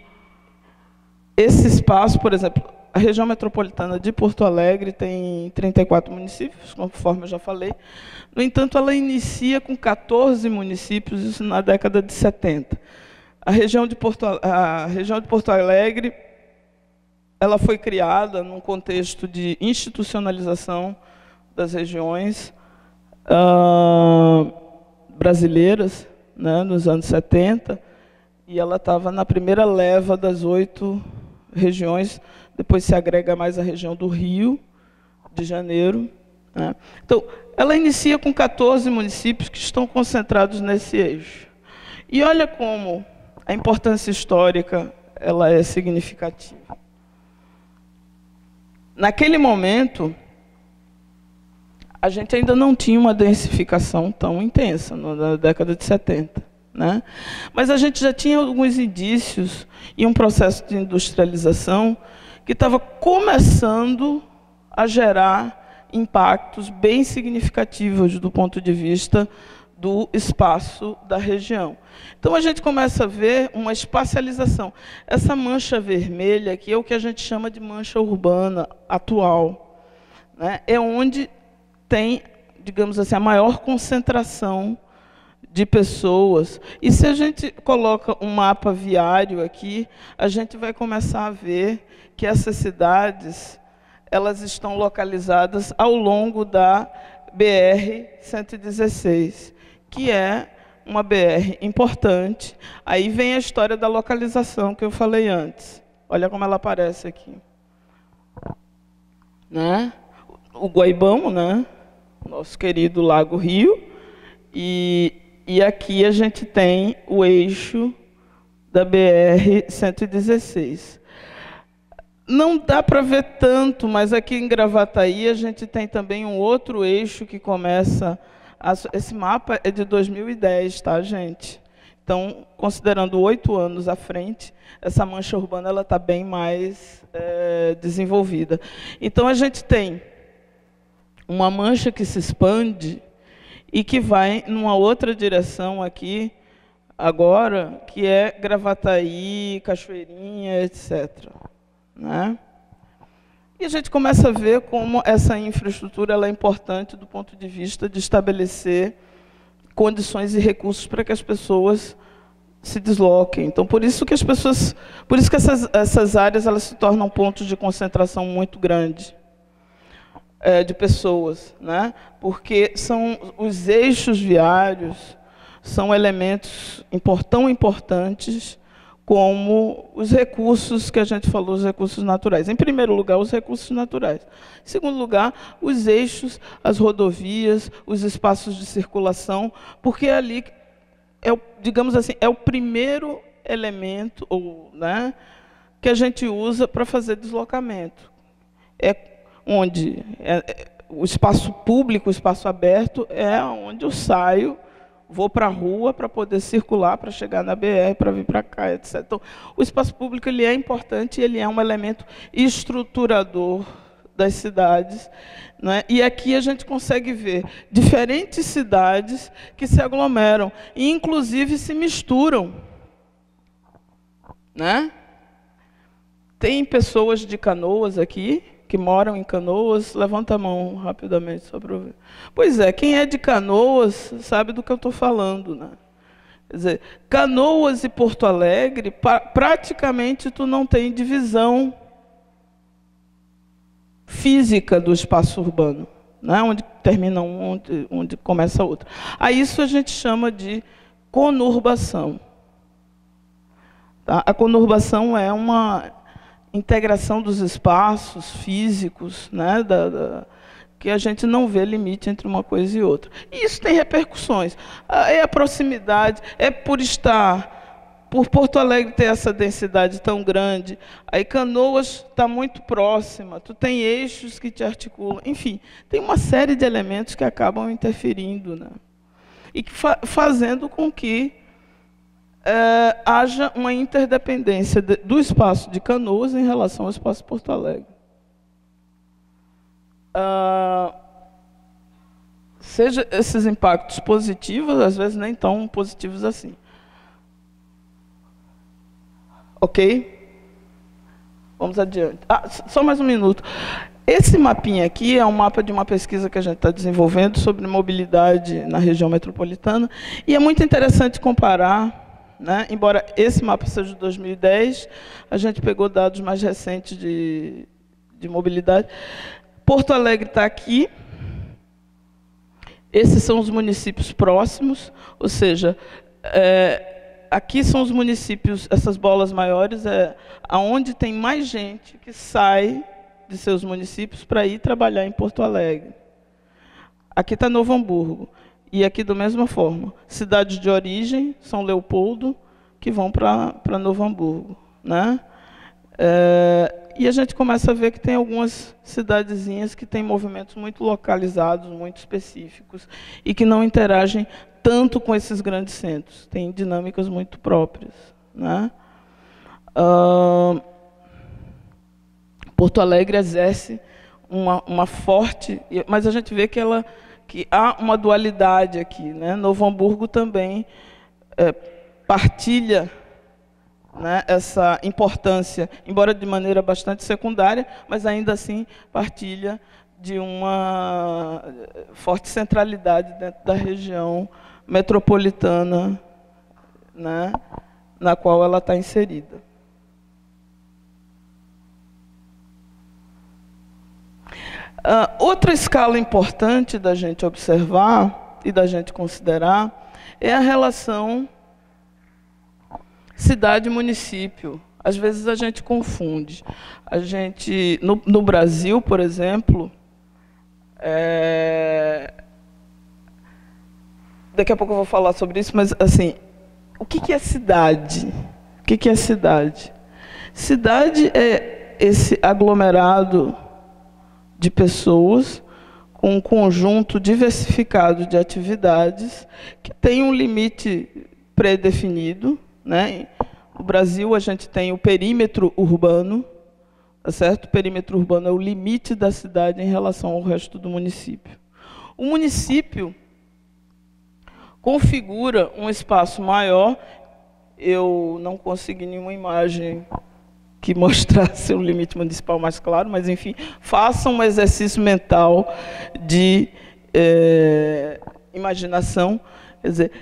esse espaço, por exemplo, a região metropolitana de Porto Alegre tem 34 municípios, conforme eu já falei. No entanto, ela inicia com 14 municípios, isso na década de 70. A região de Porto Alegre ela foi criada num contexto de institucionalização das regiões brasileiras, né, nos anos 70, e ela estava na primeira leva das 8 regiões, depois se agrega mais a região do Rio de Janeiro, né. Então, ela inicia com 14 municípios que estão concentrados nesse eixo. E olha como a importância histórica ela é significativa. Naquele momento, a gente ainda não tinha uma densificação tão intensa, na década de 70. Né? Mas a gente já tinha alguns indícios e um processo de industrialização que estava começando a gerar impactos bem significativos do ponto de vista do espaço da região. Então, a gente começa a ver uma espacialização. Essa mancha vermelha aqui é o que a gente chama de mancha urbana atual, né? É onde tem, digamos assim, a maior concentração de pessoas. E se a gente coloca um mapa viário aqui, a gente vai começar a ver que essas cidades, elas estão localizadas ao longo da BR-116, que é uma BR importante. Aí vem a história da localização que eu falei antes. Olha como ela aparece aqui. Né? O Guaibão, né? Nosso querido Lago Rio. E aqui a gente tem o eixo da BR-116. Não dá para ver tanto, mas aqui em Gravataí a gente tem também um outro eixo que começa... Esse mapa é de 2010, tá, gente? Então, considerando 8 anos à frente, essa mancha urbana ela está bem mais desenvolvida. Então, a gente tem uma mancha que se expande e que vai numa outra direção aqui, agora, que é Gravataí, Cachoeirinha, etc. Né? E a gente começa a ver como essa infraestrutura ela é importante do ponto de vista de estabelecer condições e recursos para que as pessoas se desloquem. Então, por isso que essas áreas elas se tornam pontos de concentração muito grande de pessoas, né? Porque são os eixos viários, são elementos tão importantes como os recursos que a gente falou, os recursos naturais. Em primeiro lugar, os recursos naturais. Em segundo lugar, os eixos, as rodovias, os espaços de circulação, porque ali, digamos assim, é o primeiro elemento né, que a gente usa para fazer deslocamento. É onde o espaço público, o espaço aberto, é onde eu saio, vou para a rua para poder circular, para chegar na BR, para vir para cá, etc. Então, o espaço público ele é importante, ele é um elemento estruturador das cidades, né? E aqui a gente consegue ver diferentes cidades que se aglomeram e, inclusive, se misturam. Né? Tem pessoas de Canoas aqui, que moram em Canoas, levanta a mão rapidamente só para eu ver. Pois é, quem é de Canoas sabe do que eu estou falando, né? Quer dizer, Canoas e Porto Alegre, praticamente tu não tem divisão física do espaço urbano, né? Onde termina um, onde começa outro. A isso a gente chama de conurbação. Tá? A conurbação é uma integração dos espaços físicos, né, que a gente não vê limite entre uma coisa e outra. E isso tem repercussões. É a proximidade, é por Porto Alegre ter essa densidade tão grande, aí Canoas está muito próxima, tu tem eixos que te articulam, enfim, tem uma série de elementos que acabam interferindo, né, e fazendo com que haja uma interdependência do espaço de Canoas em relação ao espaço de Porto Alegre. Seja esses impactos positivos, às vezes nem tão positivos assim. Ok? Vamos adiante. Só mais um minuto. Esse mapinha aqui é um mapa de uma pesquisa que a gente está desenvolvendo sobre mobilidade na região metropolitana, e é muito interessante comparar né? Embora esse mapa seja de 2010, a gente pegou dados mais recentes de mobilidade. Porto Alegre está aqui. Esses são os municípios próximos, ou seja, aqui são os municípios, essas bolas maiores, aonde tem mais gente que sai de seus municípios para ir trabalhar em Porto Alegre. Aqui está Novo Hamburgo. E aqui, da mesma forma, cidades de origem, São Leopoldo, que vão para Novo Hamburgo, né? E a gente começa a ver que tem algumas cidadezinhas que têm movimentos muito localizados, muito específicos, e que não interagem tanto com esses grandes centros. Tem dinâmicas muito próprias, né? Porto Alegre exerce uma forte... Mas a gente vê que há uma dualidade aqui, né? Novo Hamburgo também partilha, né, essa importância, embora de maneira bastante secundária, mas ainda assim partilha de uma forte centralidade dentro da região metropolitana, né, na qual ela está inserida. Outra escala importante da gente observar e da gente considerar é a relação cidade-município. Às vezes a gente confunde. A gente, no Brasil, por exemplo, daqui a pouco eu vou falar sobre isso, mas assim, o que é cidade? O que é cidade? Cidade é esse aglomerado de pessoas com um conjunto diversificado de atividades que tem um limite pré-definido, né? No Brasil, a gente tem o perímetro urbano, tá certo? O perímetro urbano é o limite da cidade em relação ao resto do município. O município configura um espaço maior. Eu não consegui nenhuma imagem que mostrasse o limite municipal mais claro, mas, enfim, façam um exercício mental de imaginação. Quer dizer,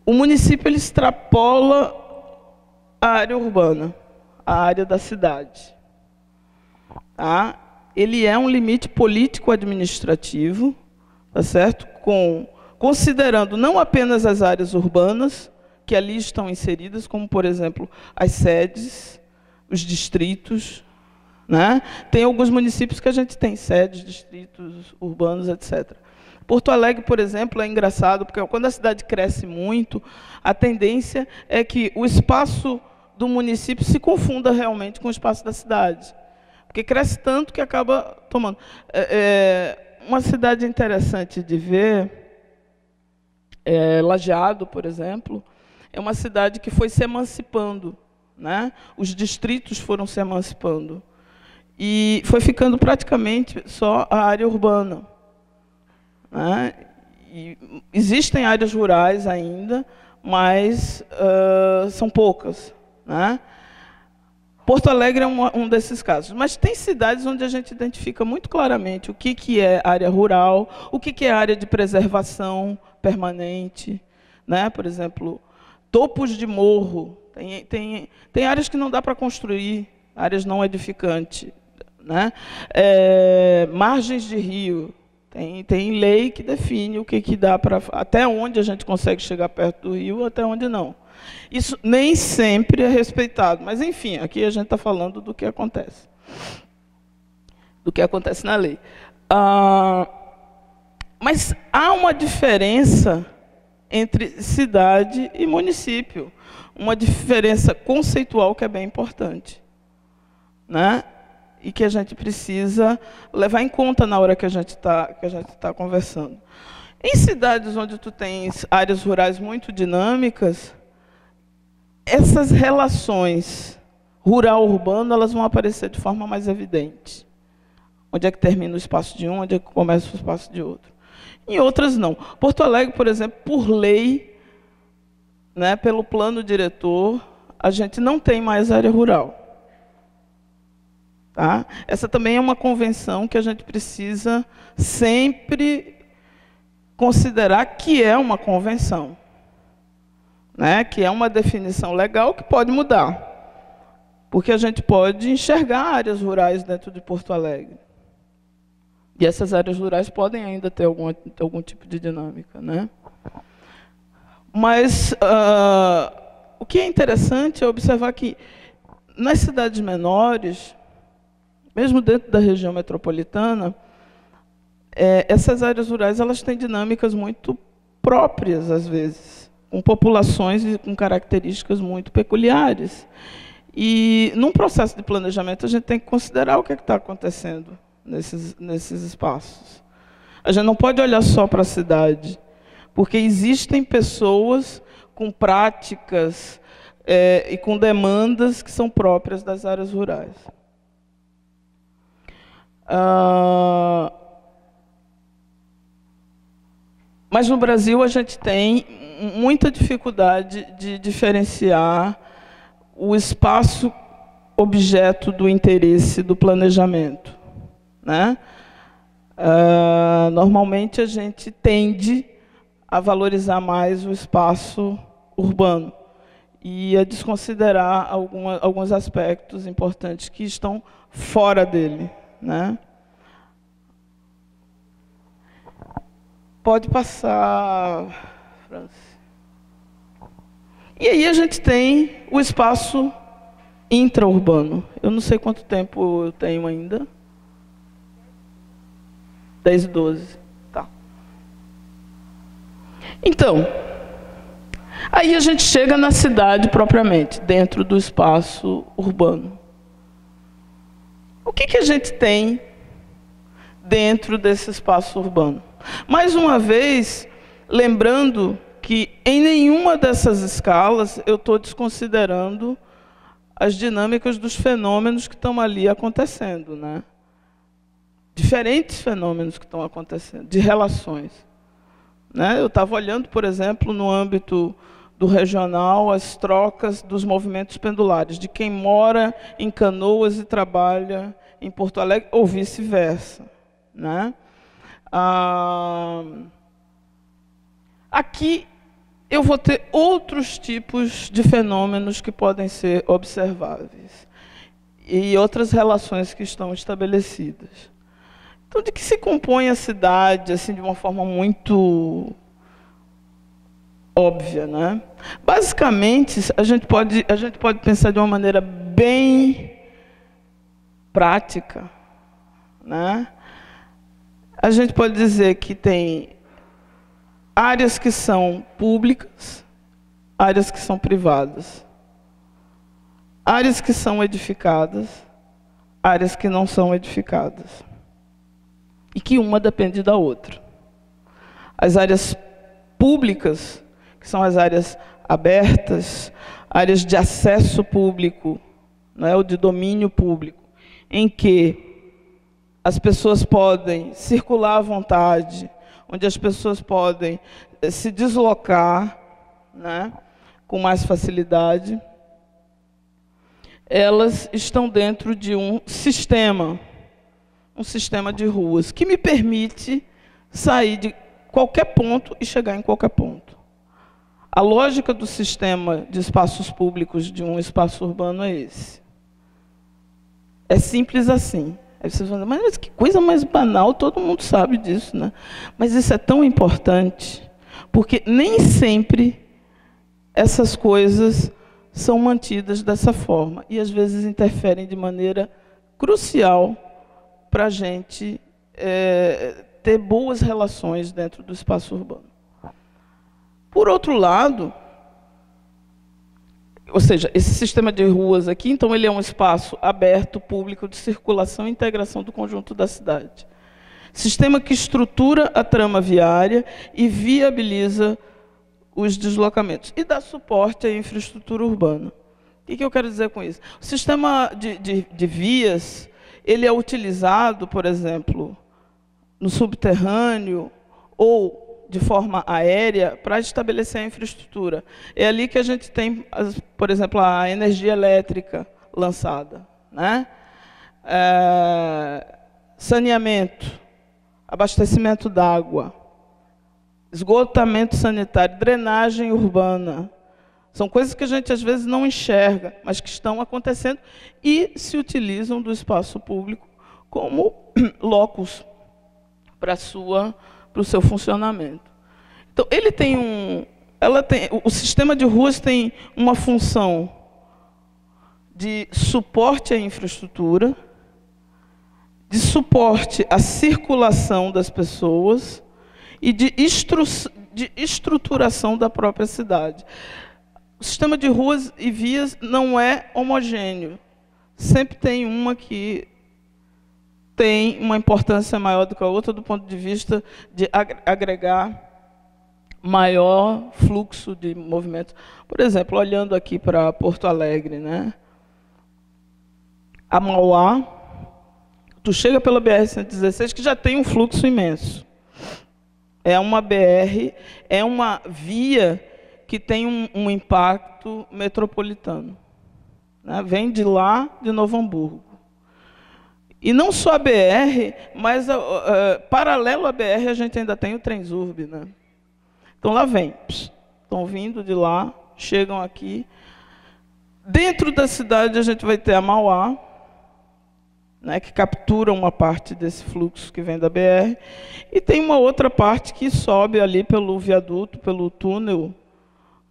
o município ele extrapola a área urbana, a área da cidade. Tá? Ele é um limite político-administrativo, tá certo? Considerando não apenas as áreas urbanas, que ali estão inseridas, como, por exemplo, as sedes, os distritos, né? Tem alguns municípios que a gente tem sedes, distritos urbanos, etc. Porto Alegre, por exemplo, é engraçado, porque quando a cidade cresce muito, a tendência é que o espaço do município se confunda realmente com o espaço da cidade. Porque cresce tanto que acaba tomando. Uma cidade interessante de ver, Lajeado, por exemplo, é uma cidade que foi se emancipando, né? Os distritos foram se emancipando. E foi ficando praticamente só a área urbana. Né? E existem áreas rurais ainda, mas são poucas. Né? Porto Alegre é um desses casos. Mas tem cidades onde a gente identifica muito claramente o que é área rural, o que é área de preservação permanente. Né? Por exemplo, topos de morro. Tem áreas que não dá para construir, áreas não edificantes. Né? Margens de rio. Tem lei que define o que dá para... Até onde a gente consegue chegar perto do rio, até onde não. Isso nem sempre é respeitado. Mas, enfim, aqui a gente está falando do que acontece. Do que acontece na lei. Mas há uma diferença entre cidade e município. Uma diferença conceitual que é bem importante. Né? E que a gente precisa levar em conta na hora que a gente está conversando. Em cidades onde tu tens áreas rurais muito dinâmicas, essas relações rural-urbano elas vão aparecer de forma mais evidente. Onde é que termina o espaço de um, onde é que começa o espaço de outro. Em outras, não. Porto Alegre, por exemplo, por lei, né, pelo plano diretor, a gente não tem mais área rural. Tá? Essa também é uma convenção que a gente precisa sempre considerar que é uma convenção. né? Que é uma definição legal que pode mudar, porque a gente pode enxergar áreas rurais dentro de Porto Alegre. E essas áreas rurais podem ainda ter algum tipo de dinâmica, né? Mas o que é interessante é observar que nas cidades menores, mesmo dentro da região metropolitana, essas áreas rurais elas têm dinâmicas muito próprias, às vezes, com populações e com características muito peculiares. E, num processo de planejamento, a gente tem que considerar o que está acontecendo nesses espaços. A gente não pode olhar só para a cidade, porque existem pessoas com práticas e com demandas que são próprias das áreas rurais. Mas no Brasil a gente tem muita dificuldade de diferenciar o espaço objeto do interesse do planejamento, né? Normalmente a gente tende a valorizar mais o espaço urbano e a desconsiderar alguns aspectos importantes que estão fora dele, né? Pode passar, Francis. E aí a gente tem o espaço intraurbano. Eu não sei quanto tempo eu tenho ainda. 10 e 12. Tá. Então, aí a gente chega na cidade propriamente, dentro do espaço urbano. O que a gente tem dentro desse espaço urbano? Mais uma vez, lembrando que em nenhuma dessas escalas eu estou desconsiderando as dinâmicas dos fenômenos que estão ali acontecendo, né? Diferentes fenômenos que estão acontecendo, de relações, né? Eu estava olhando, por exemplo, no âmbito do regional, as trocas dos movimentos pendulares, de quem mora em Canoas e trabalha em Porto Alegre, ou vice-versa, né? Aqui eu vou ter outros tipos de fenômenos que podem ser observáveis e outras relações que estão estabelecidas. Então, de que se compõe a cidade, assim, de uma forma muito óbvia, né? Basicamente, a gente pode pensar de uma maneira bem prática, né? A gente pode dizer que tem áreas que são públicas, áreas que são privadas, áreas que são edificadas, áreas que não são edificadas, e que uma depende da outra. As áreas públicas, que são as áreas abertas, áreas de acesso público, né, ou de domínio público, em que as pessoas podem circular à vontade, onde as pessoas podem se deslocar, né, com mais facilidade, elas estão dentro de um sistema de ruas, que me permite sair de qualquer ponto e chegar em qualquer ponto. A lógica do sistema de espaços públicos de um espaço urbano é esse. É simples assim. Aí vocês vão dizer, mas que coisa mais banal, todo mundo sabe disso, né? Mas isso é tão importante, porque nem sempre essas coisas são mantidas dessa forma, e às vezes interferem de maneira crucial para a gente ter boas relações dentro do espaço urbano. Por outro lado, ou seja, esse sistema de ruas aqui, então, ele é um espaço aberto, público, de circulação e integração do conjunto da cidade. Sistema que estrutura a trama viária e viabiliza os deslocamentos e dá suporte à infraestrutura urbana. O que eu quero dizer com isso? O sistema de vias, ele é utilizado, por exemplo, no subterrâneo ou de forma aérea para estabelecer a infraestrutura. É ali que a gente tem, por exemplo, a energia elétrica lançada, né? Saneamento, abastecimento d'água, esgotamento sanitário, drenagem urbana, São coisas que a gente, às vezes, não enxerga, mas que estão acontecendo e se utilizam do espaço público como locus para o seu funcionamento. Então, o sistema de ruas tem uma função de suporte à infraestrutura, de suporte à circulação das pessoas e de estruturação da própria cidade. O sistema de ruas e vias não é homogêneo. Sempre tem uma que tem uma importância maior do que a outra do ponto de vista de agregar maior fluxo de movimento. Por exemplo, olhando aqui para Porto Alegre, né? A Mauá, tu chega pela BR-116, que já tem um fluxo imenso. É uma BR, é uma via que tem um impacto metropolitano. Né? Vem de lá, de Novo Hamburgo. E não só a BR, mas paralelo à BR a gente ainda tem o Transurb, né? Então lá vem, estão vindo de lá, chegam aqui. Dentro da cidade a gente vai ter a Mauá, né, que captura uma parte desse fluxo que vem da BR, e tem uma outra parte que sobe ali pelo viaduto, pelo túnel,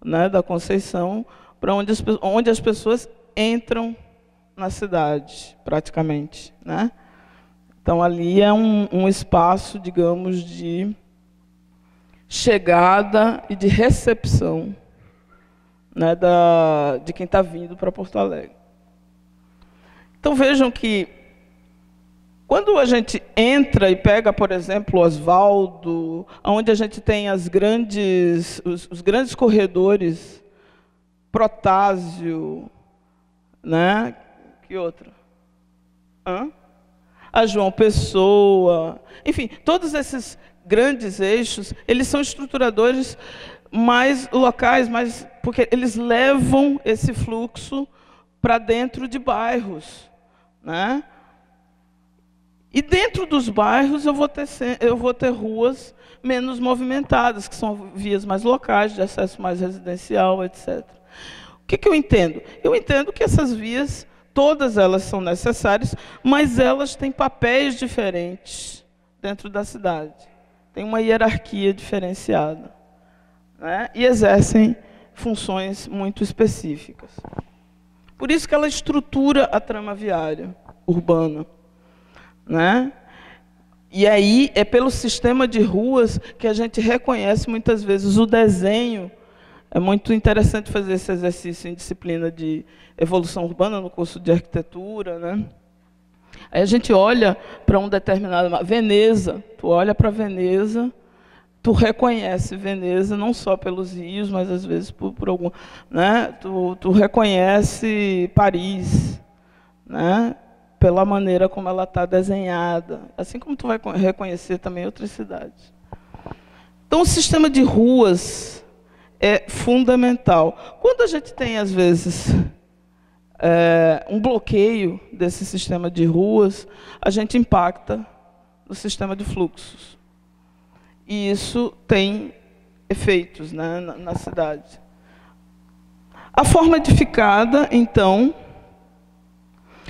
né, da Conceição, para onde as pessoas entram na cidade, praticamente, né? Então ali é um espaço, digamos, de chegada e de recepção, né, de quem está vindo para Porto Alegre. Então vejam que quando a gente entra e pega, por exemplo, Osvaldo, onde a gente tem os grandes corredores, Protásio, né? Que outra? A João Pessoa, enfim, todos esses grandes eixos, eles são estruturadores mais locais, porque eles levam esse fluxo para dentro de bairros, né? E dentro dos bairros eu vou ter ruas menos movimentadas, que são vias mais locais, de acesso mais residencial, etc. O que eu entendo? Eu entendo que essas vias, todas elas são necessárias, mas elas têm papéis diferentes dentro da cidade. Tem uma hierarquia diferenciada, né? E exercem funções muito específicas. Por isso que ela estrutura a trama viária urbana, né? E aí é pelo sistema de ruas que a gente reconhece muitas vezes o desenho. É muito interessante fazer esse exercício em disciplina de evolução urbana no curso de arquitetura, né? Aí a gente olha para um determinado... Veneza, tu olha para Veneza, tu reconhece Veneza não só pelos rios, mas às vezes por algum... Né? Tu reconhece Paris, né? Pela maneira como ela está desenhada, assim como tu vai reconhecer também outras cidades. Então, o sistema de ruas é fundamental. Quando a gente tem, às vezes, um bloqueio desse sistema de ruas, a gente impacta no sistema de fluxos. E isso tem efeitos, né, na cidade. A forma edificada, então,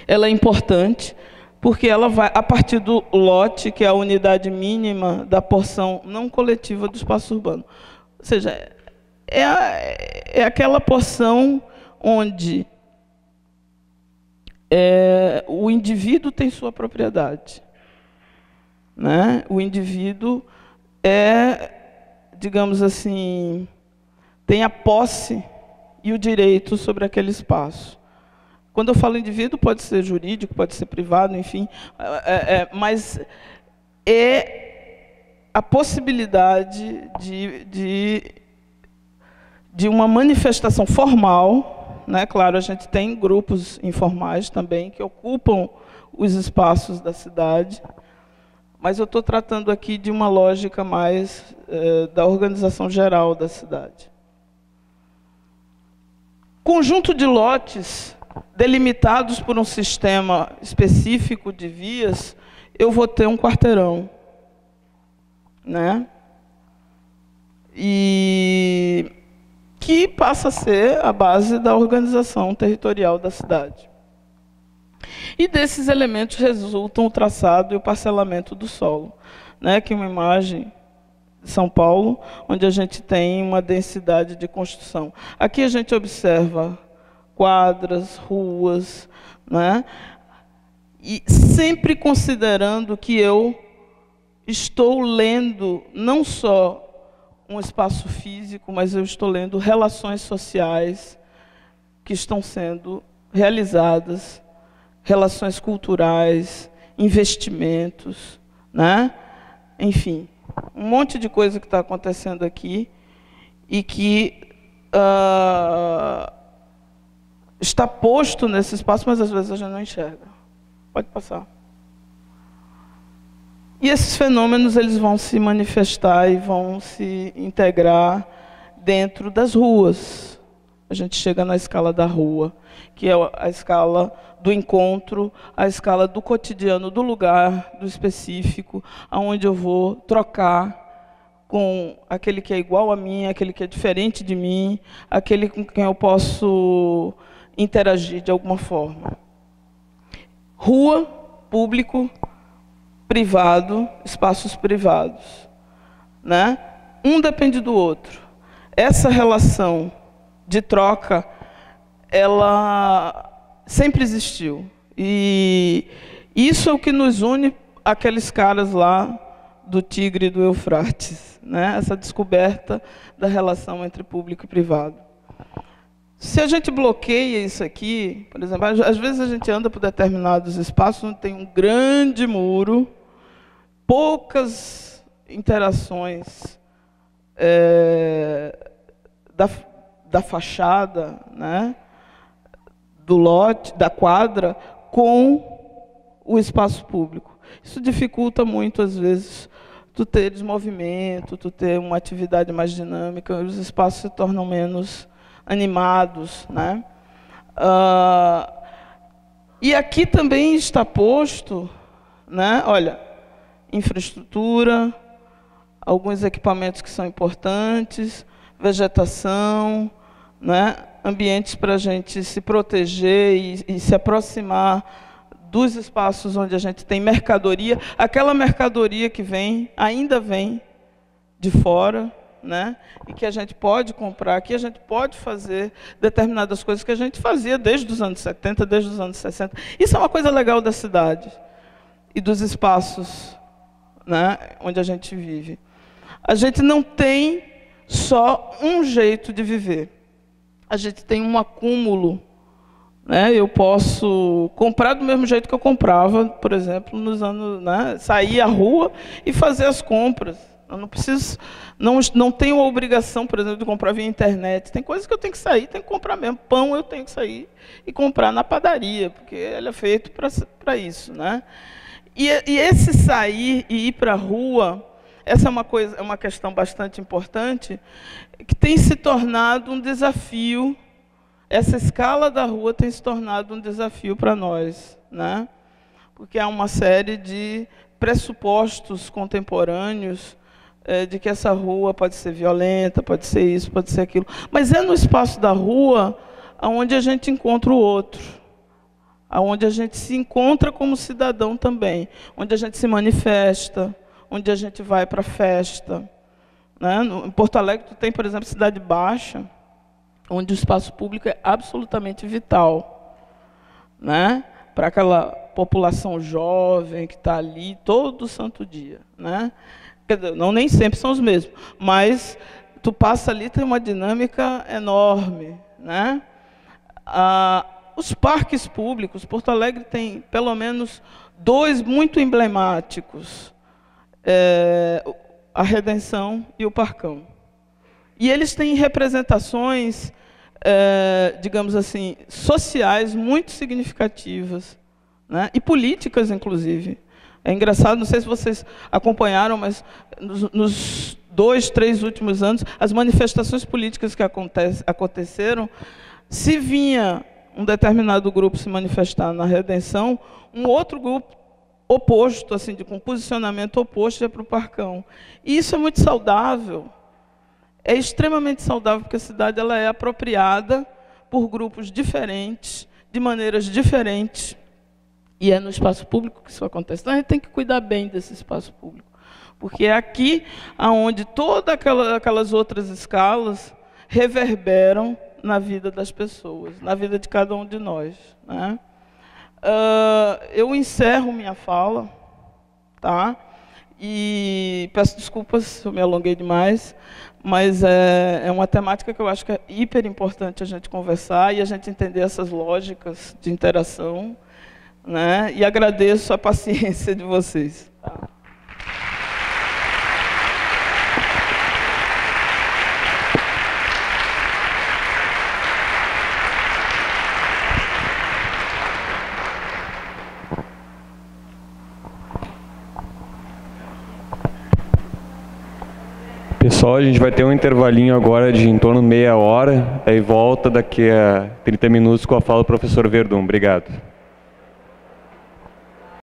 ela é importante, porque ela vai, a partir do lote, que é a unidade mínima da porção não coletiva do espaço urbano. Ou seja, é aquela porção onde o indivíduo tem sua propriedade, né? O indivíduo digamos assim, tem a posse e o direito sobre aquele espaço. Quando eu falo indivíduo, pode ser jurídico, pode ser privado, enfim, mas é a possibilidade de uma manifestação formal, né? Claro, a gente tem grupos informais também que ocupam os espaços da cidade, mas eu estou tratando aqui de uma lógica mais da organização geral da cidade. Conjunto de lotes delimitados por um sistema específico de vias, eu vou ter um quarteirão, né? E que passa a ser a base da organização territorial da cidade. E desses elementos resultam o traçado e o parcelamento do solo, né? Que é uma imagem de São Paulo, onde a gente tem uma densidade de construção. Aqui a gente observa quadras, ruas, né? E sempre considerando que eu estou lendo não só um espaço físico, mas eu estou lendo relações sociais que estão sendo realizadas, relações culturais, investimentos, né? Enfim, um monte de coisa que está acontecendo aqui e que está posto nesse espaço, mas às vezes a gente não enxerga. Pode passar. E esses fenômenos eles vão se manifestar e vão se integrar dentro das ruas. A gente chega na escala da rua, que é a escala do encontro, a escala do cotidiano, do lugar, do específico, aonde eu vou trocar com aquele que é igual a mim, aquele que é diferente de mim, aquele com quem eu posso interagir de alguma forma. Rua, público, privado, espaços privados, né? Um depende do outro. Essa relação de troca, ela sempre existiu. E isso é o que nos une àqueles caras lá do Tigre e do Eufrates, né? Essa descoberta da relação entre público e privado. Se a gente bloqueia isso aqui, por exemplo, às vezes a gente anda por determinados espaços onde tem um grande muro, poucas interações da fachada, né, do lote, da quadra, com o espaço público. Isso dificulta muito, às vezes, tu teres movimento, tu ter uma atividade mais dinâmica, os espaços se tornam menos animados, né? E aqui também está posto, né, olha, infraestrutura, alguns equipamentos que são importantes, vegetação, né, ambientes para a gente se proteger e se aproximar dos espaços onde a gente tem mercadoria, aquela mercadoria que ainda vem de fora, né, e que a gente pode comprar, que a gente pode fazer determinadas coisas que a gente fazia desde os anos 70, desde os anos 60. Isso é uma coisa legal da cidade e dos espaços, né, onde a gente vive. A gente não tem só um jeito de viver. A gente tem um acúmulo, né? Eu posso comprar do mesmo jeito que eu comprava, por exemplo, nos anos, né, sair à rua e fazer as compras. Eu não preciso, não tenho a obrigação, por exemplo, de comprar via internet. Tem coisas que eu tenho que sair, tenho que comprar mesmo. Pão eu tenho que sair e comprar na padaria, porque ele é feito para isso, né? E esse sair e ir para a rua, essa é uma questão bastante importante, que tem se tornado um desafio. Essa escala da rua tem se tornado um desafio para nós, né? Porque há uma série de pressupostos contemporâneos de que essa rua pode ser violenta, pode ser isso, pode ser aquilo. Mas é no espaço da rua onde a gente encontra o outro, onde a gente se encontra como cidadão também, onde a gente se manifesta, onde a gente vai para a festa, né? Em Porto Alegre, tu tem, por exemplo, Cidade Baixa, onde o espaço público é absolutamente vital, né? Para aquela população jovem que está ali todo santo dia, né? Quer dizer, nem sempre são os mesmos, mas tu passa ali, tem uma dinâmica enorme, né? Os parques públicos, Porto Alegre tem pelo menos 2 muito emblemáticos, a Redenção e o Parcão. E eles têm representações, digamos assim, sociais muito significativas, né? E políticas, inclusive. É engraçado, não sei se vocês acompanharam, mas nos 2, 3 últimos anos, as manifestações políticas que aconteceram, se vinha um determinado grupo se manifestar na Redenção, um outro grupo oposto, assim, com posicionamento oposto, ia para o Parcão. E isso é muito saudável. é extremamente saudável, porque a cidade ela é apropriada por grupos diferentes, de maneiras diferentes, e é no espaço público que isso acontece. Então, a gente tem que cuidar bem desse espaço público, porque é aqui onde todas aquelas outras escalas reverberam na vida das pessoas, na vida de cada um de nós, né? Eu encerro minha fala, tá? E peço desculpas se eu me alonguei demais, mas é uma temática que eu acho que é hiper importante a gente conversar e a gente entender essas lógicas de interação, né? E agradeço a paciência de vocês. Tá? Pessoal, a gente vai ter um intervalinho agora de em torno de meia hora, aí volta daqui a 30 minutos com a fala do professor Verdun. Obrigado.